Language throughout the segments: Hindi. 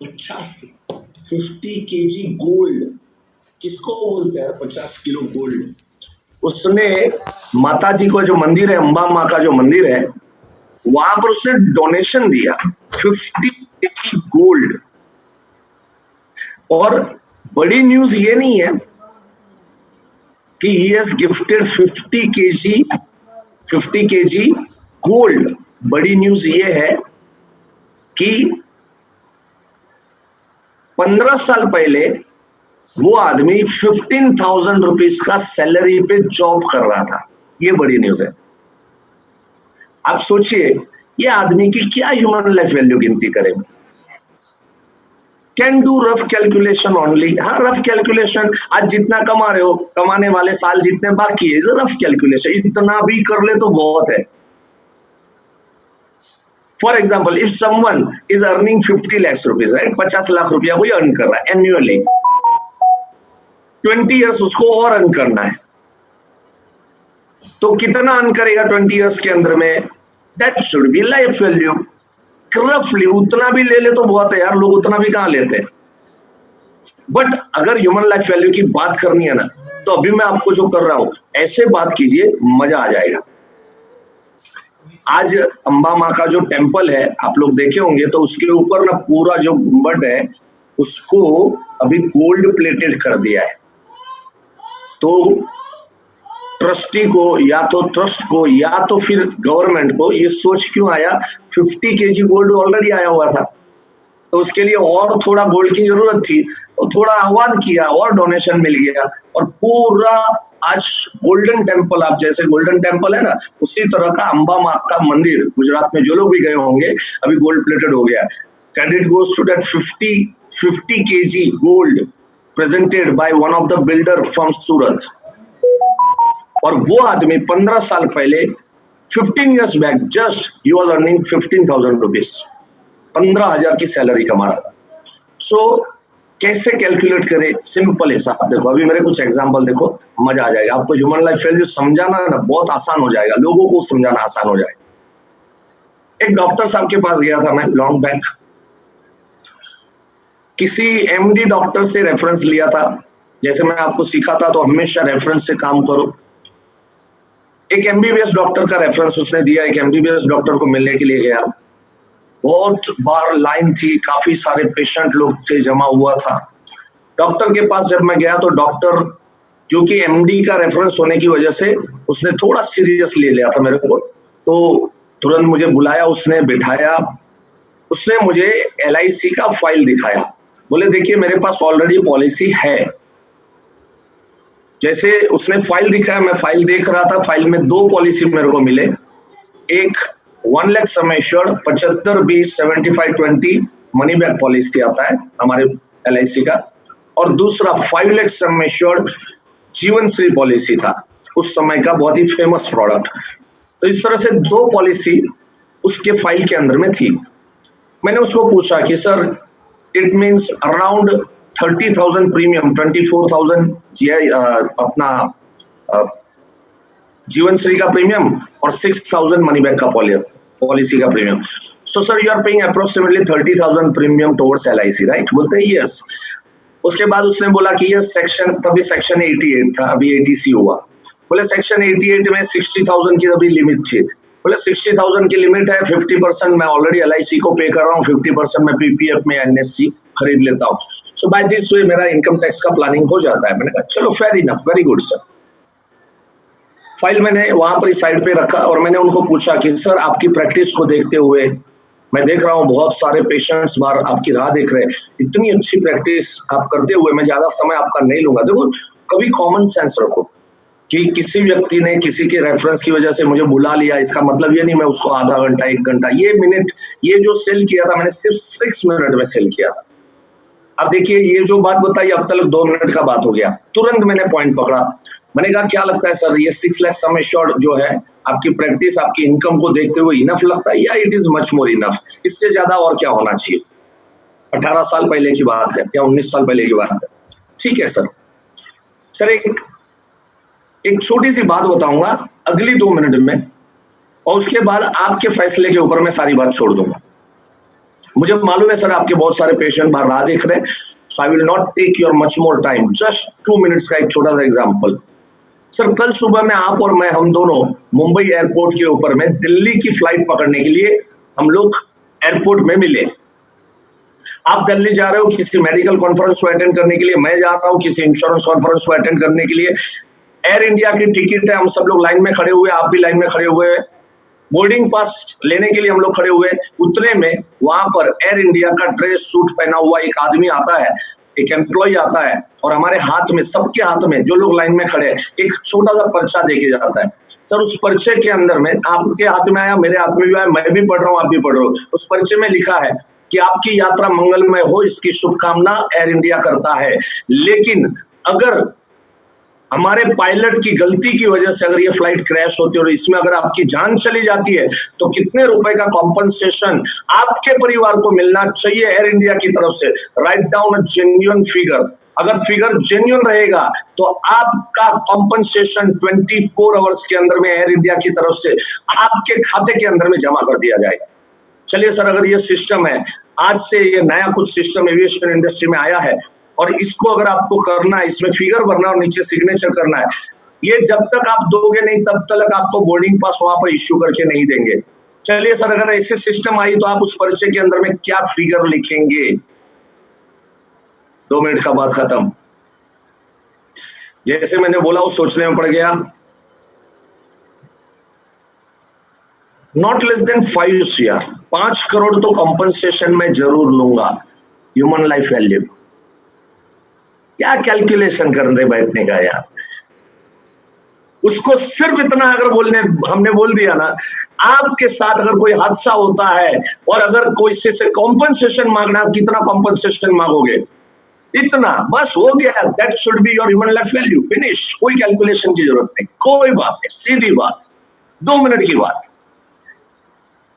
50 kg गोल्ड किसको बोलते हैं? 50 किलो गोल्ड। उसने माता जी को जो मंदिर है, अंबा माँ का जो मंदिर है, वहां पर उसने डोनेशन दिया 50 kg गोल्ड। और बड़ी न्यूज ये नहीं है कि he has gifted 50 kg gold. बड़ी न्यूज ये है कि 15 साल पहले वो आदमी 15,000 रुपीज का सैलरी पे जॉब कर रहा था। ये बड़ी न्यूज है। आप सोचिए ये आदमी की क्या ह्यूमन लाइफ वैल्यू गिनती करें। Can do rough calculation only. हाँ, रफ कैलकुलेशन, आज जितना कमा रहे हो, कमाने वाले साल जितने बाकी है, रफ कैलकुलेशन, इतना भी कर ले तो बहुत है। For example, if someone is earning 50 lakhs rupees, right, 50 lakh रुपया कोई अर्न कर रहा है एन्युअली, 20 ईयर्स उसको और अर्न करना है, तो कितना अर्न करेगा 20 ईयर्स के अंदर में? That should be life value. रफली उतना भी ले ले तो बहुत है यार, लोग उतना भी कहां लेते हैं। बट अगर ह्यूमन लाइफ वैल्यू की बात करनी है ना, तो अभी मैं आपको जो कर रहा हूं ऐसे बात कीजिए, मजा आ जाएगा। आज अंबा माँ का जो टेम्पल है आप लोग देखे होंगे, तो उसके ऊपर ना पूरा जो गुंबद है उसको अभी गोल्ड प्लेटेड कर दिया है। तो ट्रस्टी को या तो ट्रस्ट को या तो फिर गवर्नमेंट को ये सोच क्यों आया, 50 kg गोल्ड ऑलरेडी आया हुआ था, तो उसके लिए और थोड़ा गोल्ड की जरूरत थी, तो थोड़ा आह्वान किया और डोनेशन मिल गया, और पूरा आज गोल्डन टेम्पल, आप जैसे गोल्डन टेम्पल है ना, उसी तरह का अंबा माँ का मंदिर गुजरात में जो लोग भी गए होंगे अभी गोल्ड प्लेटेड हो गया। Credit goes to that 50 kg gold presented by one of the builder from Surat. और वो आदमी 15 साल पहले 15 years बैक जस्ट ही वॉज अर्निंग 15,000 रुपीज, 15,000 की सैलरी कमा रहा था। सो कैसे कैलकुलेट करें? सिंपल हिसाब देखो, अभी मेरे कुछ एग्जांपल देखो, मजा आ जाएगा आपको। ह्यूमन लाइफ वैल्यू समझाना ना बहुत आसान हो जाएगा, लोगों को समझाना आसान हो जाएगा। एक डॉक्टर साहब के पास गया था मैं लॉन्ग बैक, किसी एमडी डॉक्टर से रेफरेंस लिया था। जैसे मैं आपको सिखा था तो हमेशा रेफरेंस से काम करो। एक एमबीबीएस डॉक्टर का रेफरेंस उसने दिया, एक एमबीबीएस डॉक्टर को मिलने के लिए गया, बहुत बार लाइन थी, काफी सारे पेशेंट लोग से जमा हुआ था। डॉक्टर के पास जब मैं गया तो डॉक्टर, जो कि एमडी का रेफरेंस होने की वजह से उसने थोड़ा सीरियस ले लिया था मेरे को, तो तुरंत मुझे बुलाया, उसने बिठाया, उसने मुझे एलआईसी का फाइल दिखाया। बोले देखिए मेरे पास ऑलरेडी पॉलिसी है। जैसे उसने फाइल दिखाया, मैं फाइल देख रहा था, फाइल में 2 पॉलिसी मेरे को मिले। एक 1 lakh sum assured 75/20 75/20 money back policy आता है हमारे एलआईसी का, और दूसरा 5 लाख सम एश्योर्ड जीवन श्री पॉलिसी था, उस समय का बहुत ही फेमस प्रोडक्ट। तो इस तरह से 2 पॉलिसी उसके फाइल के अंदर में थी। मैंने उसको पूछा कि sir it means around 30,000 premium, 24,000 अपना जीवन श्री का प्रीमियम और 6,000 मनी बैक का पॉलिसी का premium. So sir you are paying approximately 30,000 premium towards LIC, right? बोलते हैं यस। उसके बाद उसने बोला कि ये सेक्शन, तभी सेक्शन 88 था, अभी 80C हुआ। बोले सेक्शन 88 में 60,000 की अभी लिमिट थी। बोले 60,000 की लिमिट है, 50% मैं ऑलरेडी एलआईसी को पे कर रहा हूँ, 50% मैं पीपीएफ में एनएससी खरीद लेता हूँ। सो बाय दिस वे मेरा इनकम टैक्स का प्लानिंग हो जाता है। मैंने कहा चलो fair enough, very good sir. File मैंने वहां पर साइड पे रखा और मैंने उनको पूछा कि सर आपकी प्रैक्टिस को देखते हुए मैं देख रहा हूँ बहुत सारे पेशेंट्स बार आपकी राह देख रहे हैं, इतनी अच्छी प्रैक्टिस आप करते हुए मैं ज्यादा समय आपका नहीं लूंगा। देखो कभी कॉमन सेंस रखो कि किसी व्यक्ति ने किसी के रेफरेंस की वजह से मुझे बुला लिया, इसका मतलब ये नहीं मैं उसको आधा घंटा 1 घंटा, ये मिनट, ये जो सेल किया था मैंने सिर्फ 6 मिनट में सेल किया था। अब देखिए ये जो बात बताई अब तक 2 मिनट का बात हो गया, तुरंत मैंने पॉइंट पकड़ा। मैंने कहा क्या लगता है सर ये 6 लाख सम एश्योर्ड जो है आपकी प्रैक्टिस आपकी इनकम को देखते हुए इनफ लगता है, या it is much more enough, इससे ज्यादा और क्या होना चाहिए? 18 साल पहले की बात है या 19 साल पहले की बात है। ठीक है सर। सर एक छोटी सी बात बताऊंगा अगली 2 मिनट में, और उसके बाद आपके फैसले के ऊपर मैं सारी बात छोड़ दूंगा। मुझे मालूम है सर आपके बहुत सारे पेशेंट बाहर राह देख रहे हैं, so I will not take your much more time, just 2 minutes का एक छोटा सा एग्जाम्पल। सर कल सुबह में आप और मैं, हम दोनों मुंबई एयरपोर्ट के ऊपर में दिल्ली की फ्लाइट पकड़ने के लिए हम लोग एयरपोर्ट में मिले। आप दिल्ली जा रहे हो किसी मेडिकल कॉन्फ्रेंस को अटेंड करने के लिए, मैं जा रहा हूँ किसी इंश्योरेंस कॉन्फ्रेंस को अटेंड करने के लिए। एयर इंडिया की टिकट है, हम सब लोग लाइन में खड़े हुए, आप भी लाइन में खड़े हुए हैं। बोर्डिंग पास लेने के लिए हम लोग खड़े हुए। उतने में वहां पर एयर इंडिया का ड्रेस सूट पहना हुआ एक आदमी आता है, एक एम्प्लॉय आता है, और हमारे हाथ में, सबके हाथ में, जो लोग लाइन में खड़े हैं, एक छोटा सा पर्चा देके जाता है। सर उस पर्चे के अंदर में, आपके हाथ में आया, मेरे हाथ में भी आया, मैं भी पढ़ रहा हूँ, आप भी पढ़ रहे हो, उस पर्चे में लिखा है कि आपकी यात्रा मंगलमय हो, इसकी शुभकामना एयर इंडिया करता है। लेकिन अगर हमारे पायलट की गलती की वजह से अगर ये फ्लाइट क्रैश होती है और इसमें अगर आपकी जान चली जाती है, तो कितने रुपए का कॉम्पनसेशन आपके परिवार को मिलना चाहिए एयर इंडिया की तरफ से? Write down a genuine figure. अगर फिगर जेन्युइन रहेगा तो आपका कॉम्पनसेशन 24 आवर्स के अंदर में एयर इंडिया की तरफ से आपके खाते के अंदर में जमा कर दिया जाएगा। चलिए सर, अगर ये सिस्टम है, आज से ये नया कुछ सिस्टम एविएशन इंडस्ट्री में आया है, और इसको अगर आपको करना है, इसमें फिगर भरना और नीचे सिग्नेचर करना है, ये जब तक आप दोगे नहीं तब तक आपको बोर्डिंग पास वहां पर इश्यू करके नहीं देंगे। चलिए सर, अगर ऐसे सिस्टम आई तो आप उस पर्चे के अंदर में क्या फिगर लिखेंगे? 2 मिनट का बाद खत्म। जैसे मैंने बोला वो सोचने में पड़ गया। Not less than 5 CR, 5 crore तो कॉम्पनसेशन में जरूर लूंगा। ह्यूमन लाइफ वैल्यू, क्या कैलकुलेशन करने बैठने का यार। उसको सिर्फ इतना अगर हमने बोल दिया ना, आपके साथ अगर कोई हादसा होता है और अगर कोई से कॉम्पनसेशन मांगना, कितना कॉम्पनसेशन मांगोगे? इतना, बस हो गया। That should be your human life value, finish. कोई कैलकुलेशन की जरूरत नहीं, कोई बात नहीं, सीधी बात, 2 मिनट की बात।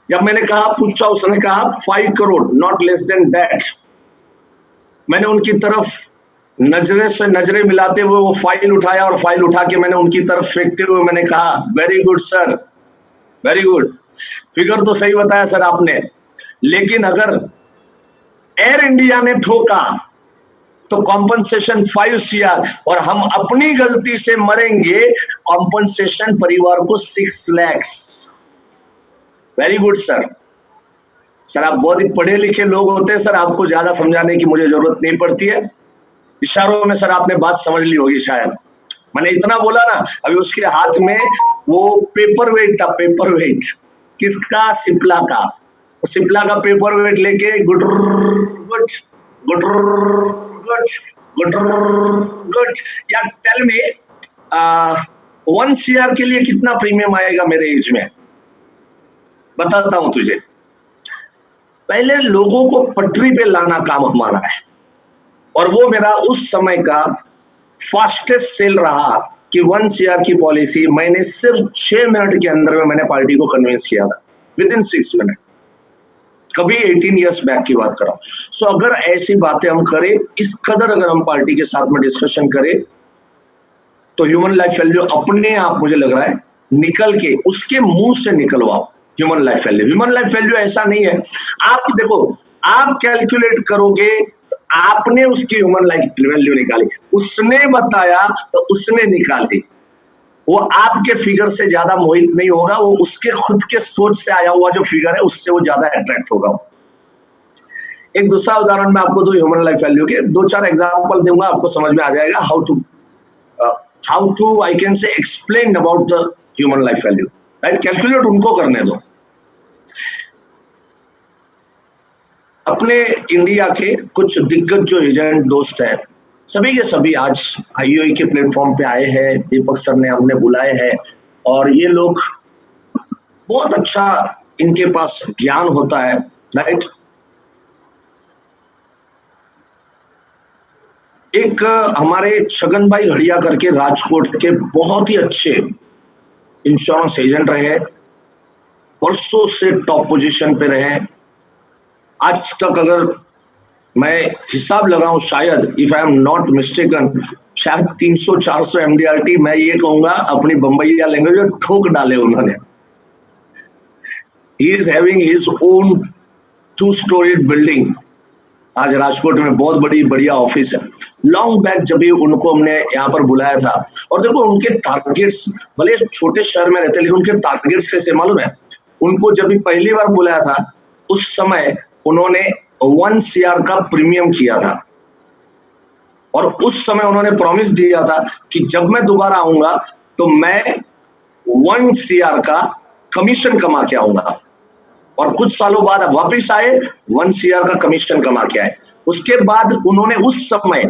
जब मैंने कहा, पूछा, उसने कहा 5 crore, not less than that. मैंने उनकी तरफ नजरें मिलाते हुए वो फाइल उठाया और फाइल उठा के मैंने उनकी तरफ फेंकते हुए मैंने कहा, very good sir, very good, figure तो सही बताया सर आपने, लेकिन अगर एयर इंडिया ने ठोका तो कॉम्पनसेशन 5 CR, और हम अपनी गलती से मरेंगे, कॉम्पनसेशन परिवार को 6 lakh. Very good sir. Sir आप बहुत ही पढ़े लिखे लोग होते हैं सर, आपको ज्यादा समझाने की मुझे जरूरत नहीं पड़ती है, इशारों में सर आपने बात समझ ली होगी शायद। मैंने इतना बोला ना, अभी उसके हाथ में वो पेपर वेट था, पेपर वेट किसका? सिप्ला का। सिप्ला का पेपर वेट लेके good good good good good good. या टेल मी 1 CR के लिए कितना प्रीमियम आएगा मेरे एज में? बताता हूं तुझे। पहले लोगों को पटरी पे लाना काम हमारा है, और वो मेरा उस समय का फास्टेस्ट सेल रहा कि 1 CR की पॉलिसी मैंने सिर्फ 6 मिनट के अंदर में मैंने पार्टी को कन्विंस किया था, विद इन 6 मिनट। कभी 18 इयर्स बैक की बात कर रहा हूं। सो अगर ऐसी बातें हम करें, इस कदर अगर हम पार्टी के साथ में डिस्कशन करें, तो ह्यूमन लाइफ वैल्यू अपने आप, मुझे लग रहा है, निकल के उसके मुंह से निकलवाओ। Human life value, human life value ऐसा नहीं है, आप देखो, आप कैलकुलेट करोगे, आपने उसकी ह्यूमन लाइफ वैल्यू निकाली, उसने बताया तो उसने निकाली, वो आपके फिगर से ज्यादा मोहित नहीं होगा, वो उसके खुद के सोच से आया हुआ जो फिगर है उससे वो ज्यादा अट्रैक्ट होगा। एक दूसरा उदाहरण मैं आपको दो ह्यूमन लाइफ वैल्यू के, 2-4 एग्जांपल दूंगा, आपको समझ में आ जाएगा how to I can say explain about the human life value. Right, calculate उनको करने दो। अपने इंडिया के कुछ दिग्गज जो एजेंट दोस्त हैं, सभी के सभी आज IOI के प्लेटफॉर्म पे आए हैं, दीपक सर ने हमने बुलाए हैं, और ये लोग बहुत अच्छा, इनके पास ज्ञान होता है। राइट, एक हमारे छगन भाई हड़िया करके राजकोट के बहुत ही अच्छे इंश्योरेंस एजेंट रहे, वर्षों से टॉप पोजीशन पे रहे। आज तक अगर मैं हिसाब लगाऊं, शायद if I am not mistaken, शायद 300-400 MDRT मैं ये कहूंगा अपनी बम्बईया लैंग्वेज में ठोक डाले उन्होंने। He is having his own 2 storeyed building आज राजकोट में बहुत बड़ी बढ़िया ऑफिस है। लॉन्ग बैक जब भी उनको हमने यहाँ पर बुलाया था, और देखो उनके टारगेट्स, भले छोटे शहर में रहते लेकिन उनके टारगेट्स कैसे मालूम है? उनको जब भी पहली बार बुलाया था उस समय उन्होंने 1 CR का प्रीमियम किया था, और उस समय उन्होंने प्रॉमिस दिया था कि जब मैं दोबारा आऊंगा तो मैं 1 CR का कमीशन कमा के आऊंगा। और कुछ सालों बाद अब वापिस आए, 1 CR का कमीशन कमा के आए। उसके बाद उन्होंने उस समय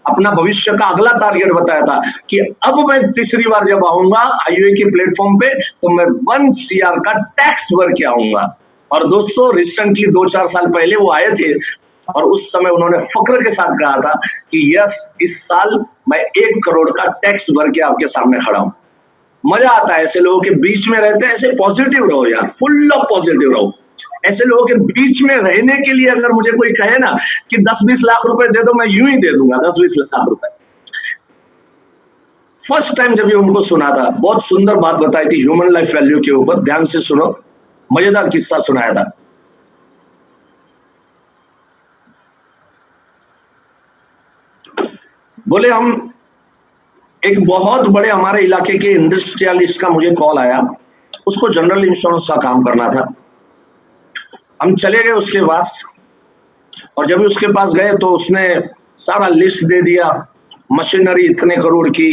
अपना भविष्य का अगला टारगेट बताया था कि अब मैं तीसरी बार जब आऊंगा हाईवे के प्लेटफॉर्म पे तो मैं 1 CR का टैक्स भर के आऊंगा। और दोस्तों रिसेंटली 2-4 साल पहले वो आए थे और उस समय उन्होंने फक्र के साथ कहा था कि यस, इस साल मैं 1 करोड़ का टैक्स भर के आपके सामने खड़ा हूं। मजा आता है ऐसे लोगों के बीच में रहते हैं। ऐसे पॉजिटिव रहो यार, फुल ऑफ पॉजिटिव रहो। ऐसे लोगों के बीच में रहने के लिए अगर मुझे कोई कहे ना कि 10-20 लाख रुपए दे दो, मैं यूं ही दे दूंगा 10-20 लाख रुपए। फर्स्ट टाइम जब ये उनको सुना था, बहुत सुंदर बात बताई थी ह्यूमन लाइफ वैल्यू के ऊपर। ध्यान से सुनो, मजेदार किस्सा सुनाया था। बोले हम एक बहुत बड़े हमारे इलाके के इंडस्ट्रियलिस्ट का मुझे कॉल आया, उसको जनरल इंश्योरेंस का काम करना था। हम चले गए उसके पास, और जब उसके पास गए तो उसने सारा लिस्ट दे दिया, मशीनरी इतने करोड़ की,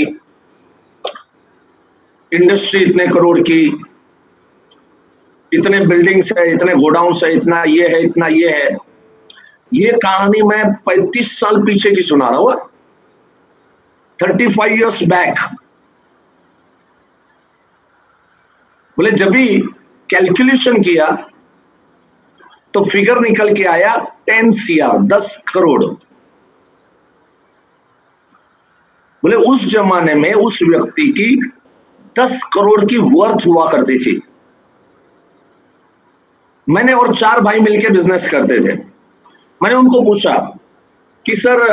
इंडस्ट्री इतने करोड़ की, इतने बिल्डिंग्स है, इतने गोडाउन्स है, इतना ये है, इतना ये है। ये कहानी मैं 35 साल पीछे की सुना रहा हूं, 35 years बैक। बोले जब भी कैलकुलेशन किया तो फिगर निकल के आया 10 CR, 10 करोड़। बोले उस जमाने में उस व्यक्ति की 10 करोड़ की वर्थ हुआ करती थी। मैंने और 4 भाई मिलकर बिजनेस करते थे। मैंने उनको पूछा कि सर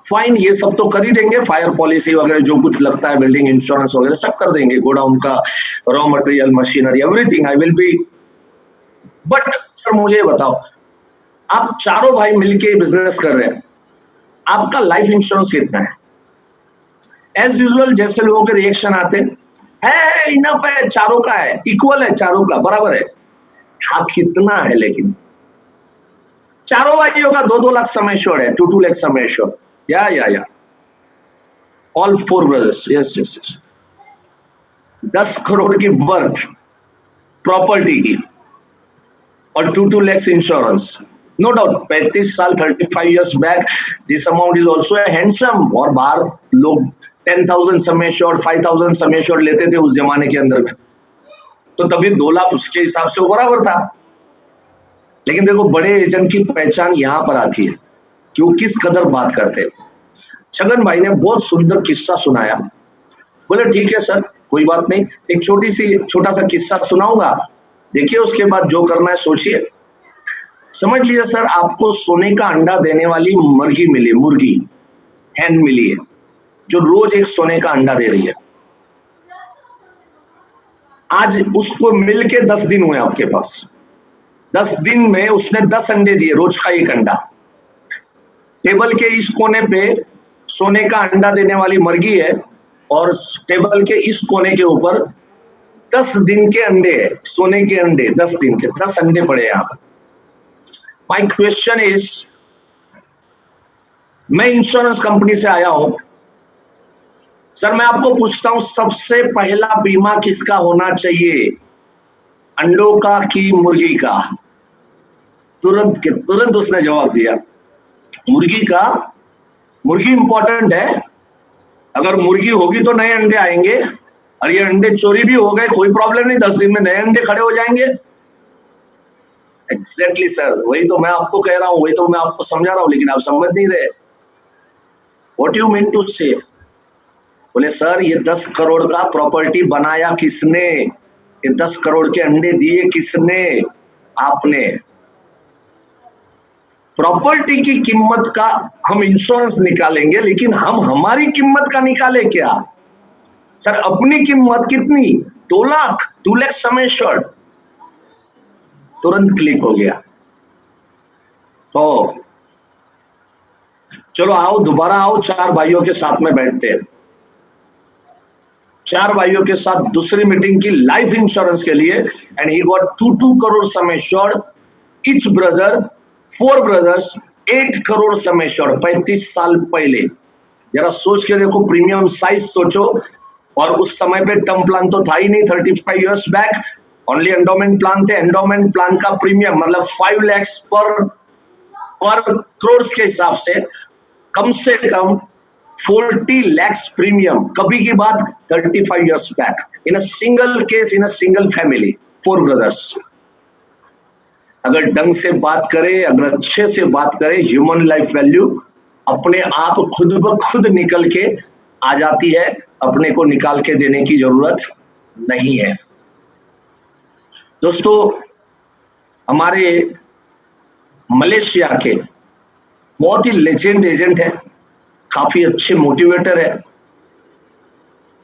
फाइन, ये सब तो कर ही देंगे, फायर पॉलिसी वगैरह जो कुछ लगता है, बिल्डिंग इंश्योरेंस वगैरह सब कर देंगे, गोडाउन का raw material, machinery, everything I will be. But sir मुझे बताओ, आप चारों भाई मिलके बिजनेस कर रहे हैं, आपका लाइफ इंश्योरेंस कितना है? एज यूजुअल जैसे लोगों के रिएक्शन आते हैं, इनफ है, चारों का है, इक्वल है, चारों का बराबर है। हाँ कितना है? लेकिन चारों भाइयों का 2-2 लाख सम एश्योर्ड है, 2-2 लाख सम एश्योर्ड। या ऑल 4 ब्रदर्स, यस। 10 करोड़ की वर्थ प्रॉपर्टी की और 2-2 lakhs इंश्योरेंस। नो डाउट 35 साल 35 years back this amount is also handsome. और बाहर लोग 10,000 सम एश्योर्ड, 5,000 सम एश्योर्ड लेते थे उस जमाने के अंदर में, तो तभी 2 लाख उसके हिसाब से बराबर था। लेकिन देखो बड़े एजेंट की पहचान यहां पर आती है कि वो किस कदर बात करते हैं। छगन भाई ने बहुत सुंदर किस्सा सुनाया। बोले ठीक है सर, कोई बात नहीं, एक छोटा सा किस्सा सुनाऊंगा, देखिए उसके बाद जो करना है सोचिए। समझ लीजिए सर, आपको सोने का अंडा देने वाली मुर्गी हैन मिली है, जो रोज एक सोने का अंडा दे रही है। आज उसको मिलके 10 दिन हुए आपके पास। 10 दिन में उसने 10 अंडे दिए, रोज का एक अंडा। टेबल के इस कोने पे सोने का अंडा देने वाली मुर्गी है, और टेबल के इस कोने के ऊपर 10 दिन के अंडे है, सोने के अंडे 10 दिन के, 10 अंडे पड़े हैं आप। माई क्वेश्चन इज, मैं इंश्योरेंस कंपनी से आया हूं सर, मैं आपको पूछता हूं सबसे पहला बीमा किसका होना चाहिए, अंडों का कि मुर्गी का? तुरंत उसने जवाब दिया मुर्गी का। मुर्गी इंपॉर्टेंट है, अगर मुर्गी होगी तो नए अंडे आएंगे, और ये अंडे चोरी भी हो गए कोई प्रॉब्लम नहीं, 10 दिन में नए अंडे खड़े हो जाएंगे। एग्जैक्टली सर, वही तो मैं आपको कह रहा हूं, वही तो मैं आपको समझा रहा हूं, लेकिन आप समझ नहीं रहे। व्हाट यू मीन टू से? बोले सर ये 10 करोड़ का प्रॉपर्टी बनाया किसने? ये 10 करोड़ के अंडे दिए किसने? आपने। प्रॉपर्टी की कीमत का हम इंश्योरेंस निकालेंगे, लेकिन हम हमारी कीमत का निकाले क्या? सर अपनी कीमत कितनी? 2 लाख, 2 लाख सम एश्योर्ड। तुरंत क्लिक हो गया। तो चलो आओ, दोबारा आओ, चार भाइयों के साथ में बैठते हैं, चार भाइयों के साथ दूसरी मीटिंग की लाइफ इंश्योरेंस के लिए, and he got 2 crore sum assured, each brother, 4 brothers, 8 crore sum assured 35 साल पहले। जरा सोच के देखो, प्रीमियम साइज सोचो। और उस समय पे टर्म प्लान तो था ही नहीं, 35 years back only endowment plan थे। एंडोमेंट प्लान का प्रीमियम मतलब 5 लाख पर करोड़ के हिसाब से कम 40 lakhs प्रीमियम। कभी की बात 35 years back, in a single case, in a single family, 4 brothers. अगर ढंग से बात करें, अगर अच्छे से बात करें, ह्यूमन लाइफ वैल्यू अपने आप खुद ब खुद निकल के आ जाती है, अपने को निकाल के देने की जरूरत नहीं है। दोस्तों, हमारे मलेशिया के बहुत ही लेजेंड एजेंट है, काफी अच्छे मोटिवेटर है।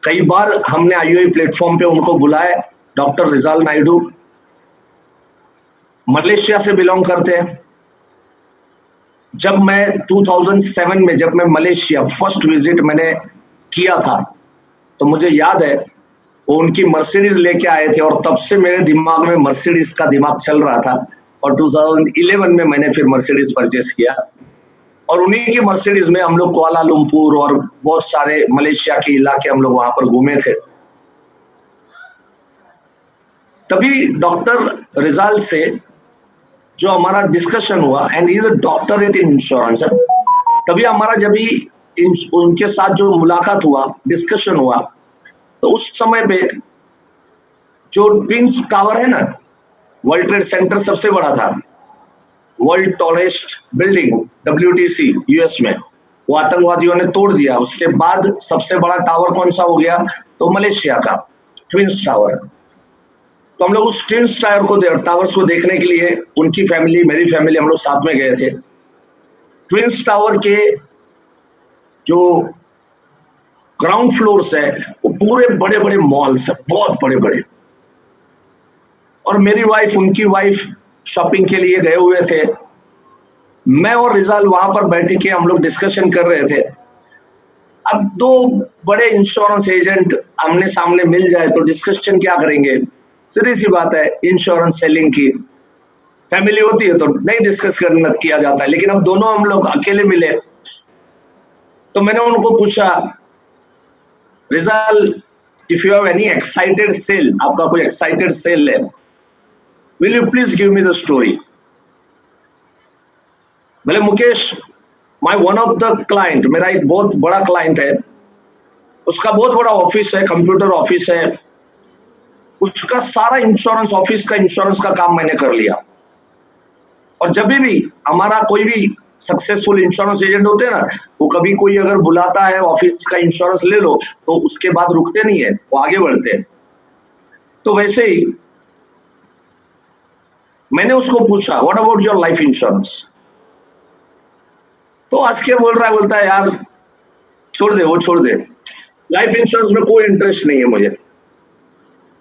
कई बार हमने आईओई प्लेटफॉर्म पे उनको बुलाया। डॉक्टर रिजाल नायडू मलेशिया से बिलोंग करते हैं। जब मैं 2007 में, जब मैं मलेशिया फर्स्ट विजिट मैंने किया था, तो मुझे याद है वो उनकी मर्सिडीज लेके आए थे, और तब से मेरे दिमाग में मर्सिडीज का दिमाग चल रहा था। और 2011 में मैंने फिर मर्सिडीज परचेस किया, और उन्हीं की मर्सिडीज में हम लोग कुआलालंपुर और बहुत सारे मलेशिया के इलाके हम लोग वहां पर घूमे थे। तभी डॉक्टर रिजाल से जो हमारा डिस्कशन हुआ, and he is a doctorate in insurance, तभी हमारा जब भी उनके साथ जो मुलाकात हुआ, डिस्कशन हुआ, तो उस समय पे जो ट्विंस टावर है ना, वर्ल्ड ट्रेड सेंटर सबसे बड़ा था, world tallest building, WTC US में, वो आतंकवादियों ने तोड़ दिया। उसके बाद सबसे बड़ा टावर कौन सा हो गया, तो मलेशिया का ट्विंस टावर। तो हम लोग उस ट्विंस टावर्स को देखने के लिए, उनकी फैमिली, मेरी फैमिली, हम लोग साथ में गए थे। ट्विंस टावर के जो ग्राउंड फ्लोर्स है, वो पूरे बड़े बड़े मॉल्स है, बहुत बड़े बड़े। और मेरी वाइफ, उनकी वाइफ शॉपिंग के लिए गए हुए थे। मैं और रिजाल वहां पर बैठे के हम लोग डिस्कशन कर रहे थे। अब दो बड़े इंश्योरेंस एजेंट आमने सामने मिल जाए तो डिस्कशन क्या करेंगे, सीधी सी बात है, इंश्योरेंस सेलिंग की। फैमिली होती है तो नहीं डिस्कस करना किया जाता है, लेकिन अब दोनों हम लोग अकेले मिले, तो मैंने उनको पूछा, Rijal, if you have any excited sale, आपका कोई एक्साइटेड सेल है, will you please give me the story. बोले, Mukesh, my one of the client, मेरा एक बहुत बड़ा क्लाइंट है, उसका बहुत बड़ा ऑफिस है, कंप्यूटर ऑफिस है, उसका सारा इंश्योरेंस, ऑफिस का इंश्योरेंस का काम मैंने कर लिया। और जब भी हमारा कोई भी सक्सेसफुल इंश्योरेंस एजेंट होते हैं ना, वो कभी कोई अगर बुलाता है ऑफिस का इंश्योरेंस ले लो, तो उसके बाद रुकते नहीं है, वो आगे बढ़ते हैं। तो वैसे ही मैंने उसको पूछा, what about your life insurance. तो आज के बोलता है, यार छोड़ दे, वो छोड़ दे, लाइफ इंश्योरेंस में कोई इंटरेस्ट नहीं है मुझे।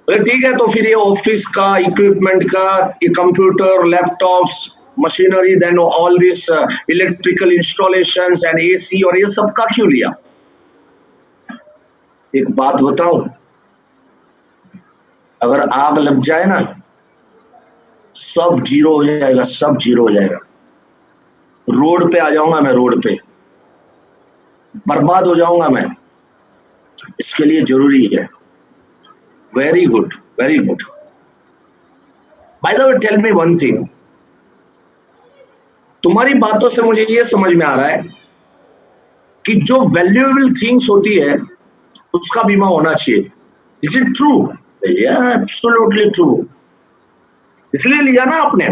बोले, ठीक है, तो फिर ये ऑफिस का इक्विपमेंट का, ये computer, laptops, machinery, then all this electrical installations and AC, और ये सब का क्यों लिया? एक बात बताओ, अगर आग लग जाए ना, सब जीरो हो जाएगा, सब जीरो हो जाएगा। रोड पे आ जाऊंगा मैं, रोड पे बर्बाद हो जाऊंगा मैं। इसके लिए जरूरी है। Very good, very good. By the way, tell me one thing, तुम्हारी बातों से मुझे ये समझ में आ रहा है कि जो वैल्यूएबल थिंग्स होती है उसका बीमा होना चाहिए। Is it true? Absolutely true. इसलिए लिया ना आपने,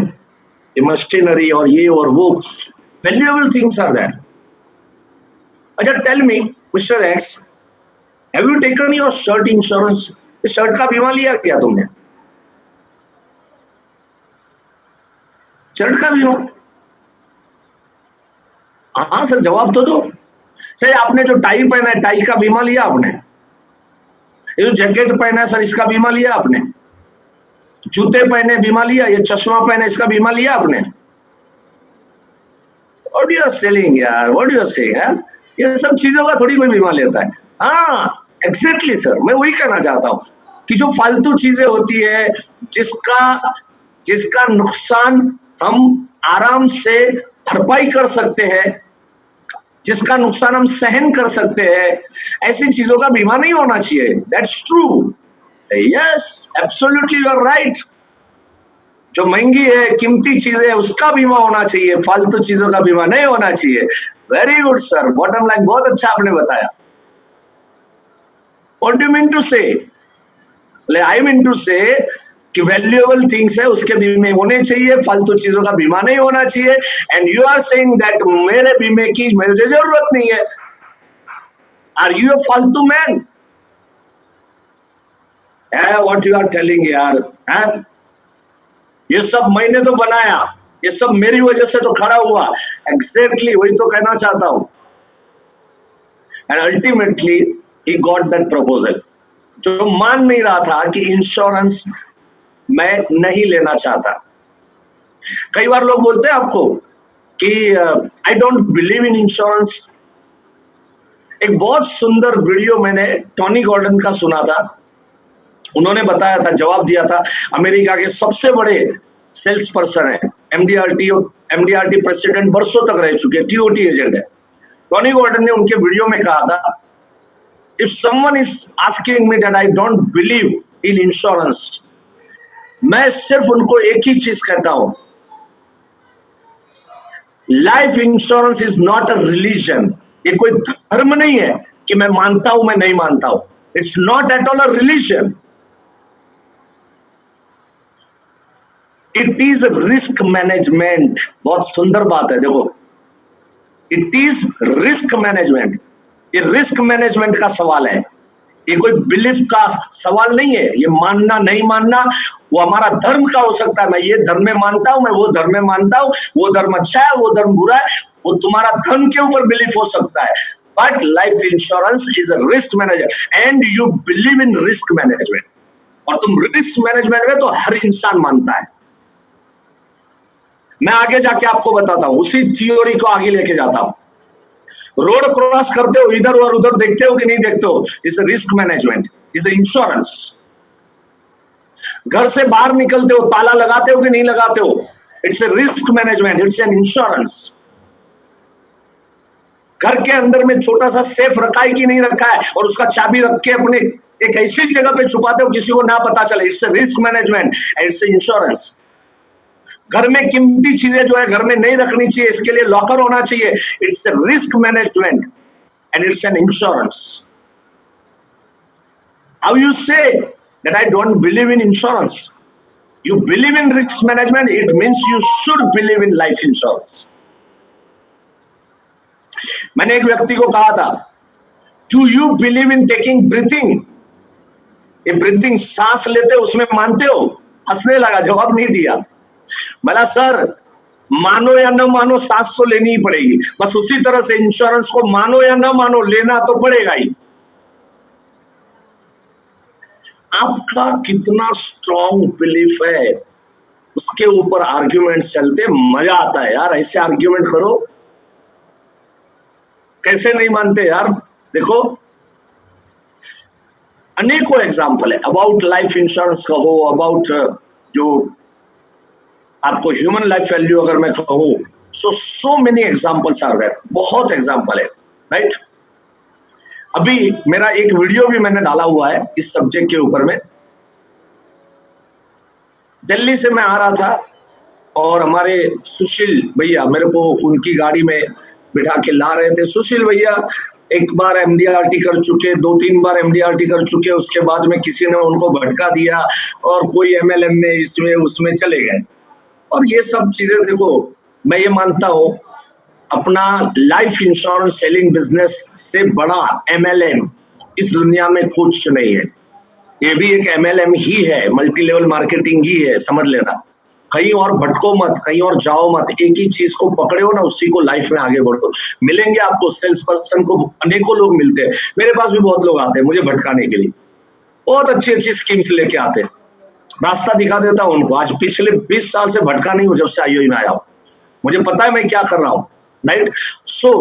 मशीनरी और ये और वो, वैल्यूएबल थिंग्स आर दैट। अच्छा, tell me mister X, have you taken your shirt insurance? इस शर्ट का बीमा लिया क्या तुमने? शर्ट का बीमा? हाँ सर, जवाब तो दो। सर, आपने जो टाई पहना है, टाई का बीमा लिया आपने? ये जो जैकेट पहना है सर, इसका बीमा लिया आपने? जूते पहने, बीमा लिया? ये चश्मा पहने, इसका बीमा लिया आपने? व्हाट यू आर सेलिंग यार, व्हाट यू आर सेइंग यार, ये सब चीजों का थोड़ी कोई बीमा लेता है। हाँ एग्जैक्टली सर, मैं वही कहना चाहता हूँ कि जो फालतू चीजें होती है, जिसका नुकसान हम आराम से भरपाई कर सकते हैं, जिसका नुकसान हम सहन कर सकते हैं, ऐसी चीजों का बीमा नहीं होना चाहिए। That's true, yes absolutely you are right. जो महंगी है, कीमती चीजें है, उसका बीमा होना चाहिए, फालतू चीजों का बीमा नहीं होना चाहिए। Very good sir, bottom line बहुत अच्छा आपने बताया। What do you mean to say? I mean to से कि वैल्यूएबल थिंग्स है उसके बीमे होने चाहिए, फालतू चीजों का बीमा नहीं होना चाहिए। And you are saying that मेरे बीमे की मुझे जरूरत नहीं है। आर यू अ फालतू man? What you are telling यार, ये सब मैंने तो बनाया, ये सब मेरी वजह से तो खड़ा हुआ। एग्जैक्टली वही तो कहना चाहता हूं। And ultimately he got that proposal. जो मान नहीं रहा था कि इंश्योरेंस मैं नहीं लेना चाहता। कई बार लोग बोलते हैं आपको कि I don't believe in insurance. एक बहुत सुंदर वीडियो मैंने टॉनी गॉर्डन का सुना था। उन्होंने बताया था, जवाब दिया था, अमेरिका के सबसे बड़े सेल्स पर्सन है, एमडीआरटी प्रेसिडेंट वर्षों तक रह चुके, टीओटी एजेंट है। टॉनी गॉर्डन ने उनके वीडियो में कहा था, if someone is asking me that I don't believe in insurance, मैं सिर्फ उनको एक ही चीज कहता हूं, life insurance is not a religion. ये कोई धर्म नहीं है कि मैं मानता हूं मैं नहीं मानता हूं। It's not at all a religion, it is risk management. बहुत सुंदर बात है, देखो, इट इज रिस्क मैनेजमेंट। ये रिस्क मैनेजमेंट का सवाल है, ये कोई बिलीफ का सवाल नहीं है। ये मानना नहीं मानना वो हमारा धर्म का हो सकता है, मैं ये धर्म में मानता हूं, मैं वो धर्म में मानता हूं, वो धर्म अच्छा है, वो धर्म बुरा है, वो तुम्हारा धर्म के ऊपर बिलीफ हो सकता है। But life insurance is a risk manager and you believe in risk management. और तुम रिस्क मैनेजमेंट में तो हर इंसान मानता है। मैं आगे जाके आपको बताता हूं, उसी थ्योरी को आगे लेके जाता हूं। रोड क्रॉस करते हो, इधर और उधर देखते हो कि नहीं देखते हो, it's risk management, it's insurance. घर से बाहर निकलते हो, ताला लगाते हो कि नहीं लगाते हो, it's a risk management, it's an insurance. घर के अंदर में छोटा सा सेफ रखा है कि नहीं रखा है, और उसका चाबी रख के अपने एक ऐसी जगह पे छुपाते हो किसी को ना पता चले, it's a risk management, it's a insurance. घर में कीमती चीजें जो है घर में नहीं रखनी चाहिए, इसके लिए लॉकर होना चाहिए, it's a risk management and it's an insurance. How you say that I don't believe in insurance? You believe in risk management, it means you should believe in life insurance. मैंने एक व्यक्ति को कहा था, do you believe in taking breathing? ये ब्रीथिंग सांस लेते हो उसमें मानते हो? हंसने लगा, जवाब नहीं दिया। बोला सर मानो या न मानो सांस तो लेनी ही पड़ेगी, बस उसी तरह से इंश्योरेंस को मानो या न मानो लेना तो पड़ेगा ही। आपका कितना स्ट्रॉन्ग बिलीफ है उसके ऊपर आर्ग्यूमेंट चलते मजा आता है यार। ऐसे आर्ग्यूमेंट करो, कैसे नहीं मानते यार। देखो अनेकों एग्जाम्पल है, अबाउट लाइफ इंश्योरेंस का हो, अबाउट जो आपको ह्यूमन लाइफ वैल्यू अगर मैं कहूं, so many examples are there, बहुत एग्जाम्पल है, राइट। अभी मेरा एक वीडियो भी मैंने डाला हुआ है इस सब्जेक्ट के ऊपर में। दिल्ली से मैं आ रहा था और हमारे सुशील भैया मेरे को उनकी गाड़ी में बिठा के ला रहे थे। सुशील भैया एक बार एमडीआरटी कर चुके, 2-3 बार एमडीआरटी कर चुके, उसके बाद में किसी ने उनको भटका दिया और कोई एमएलएम में इसमें उसमें चले गए। और ये सब चीजें देखो, मैं ये मानता हूं अपना लाइफ इंश्योरेंस सेलिंग बिजनेस से बड़ा एमएलएम इस दुनिया में कुछ नहीं है। ये भी एक एमएलएम ही है, मल्टी लेवल मार्केटिंग ही है, समझ लेना। कहीं और भटको मत, कहीं और जाओ मत, एक ही चीज को पकड़े हो ना, उसी को लाइफ में आगे बढ़ो। मिलेंगे आपको सेल्स पर्सन को अनेकों लोग मिलते हैं, मेरे पास भी बहुत लोग आते हैं मुझे भटकाने के लिए, बहुत अच्छी अच्छी स्कीम्स लेके आते हैं, रास्ता दिखा देता हूं उनको। आज पिछले 20 साल से भटका नहीं हूं, जब से आईओ में आया हूं, मुझे पता है मैं क्या कर रहा हूं। राइट। सो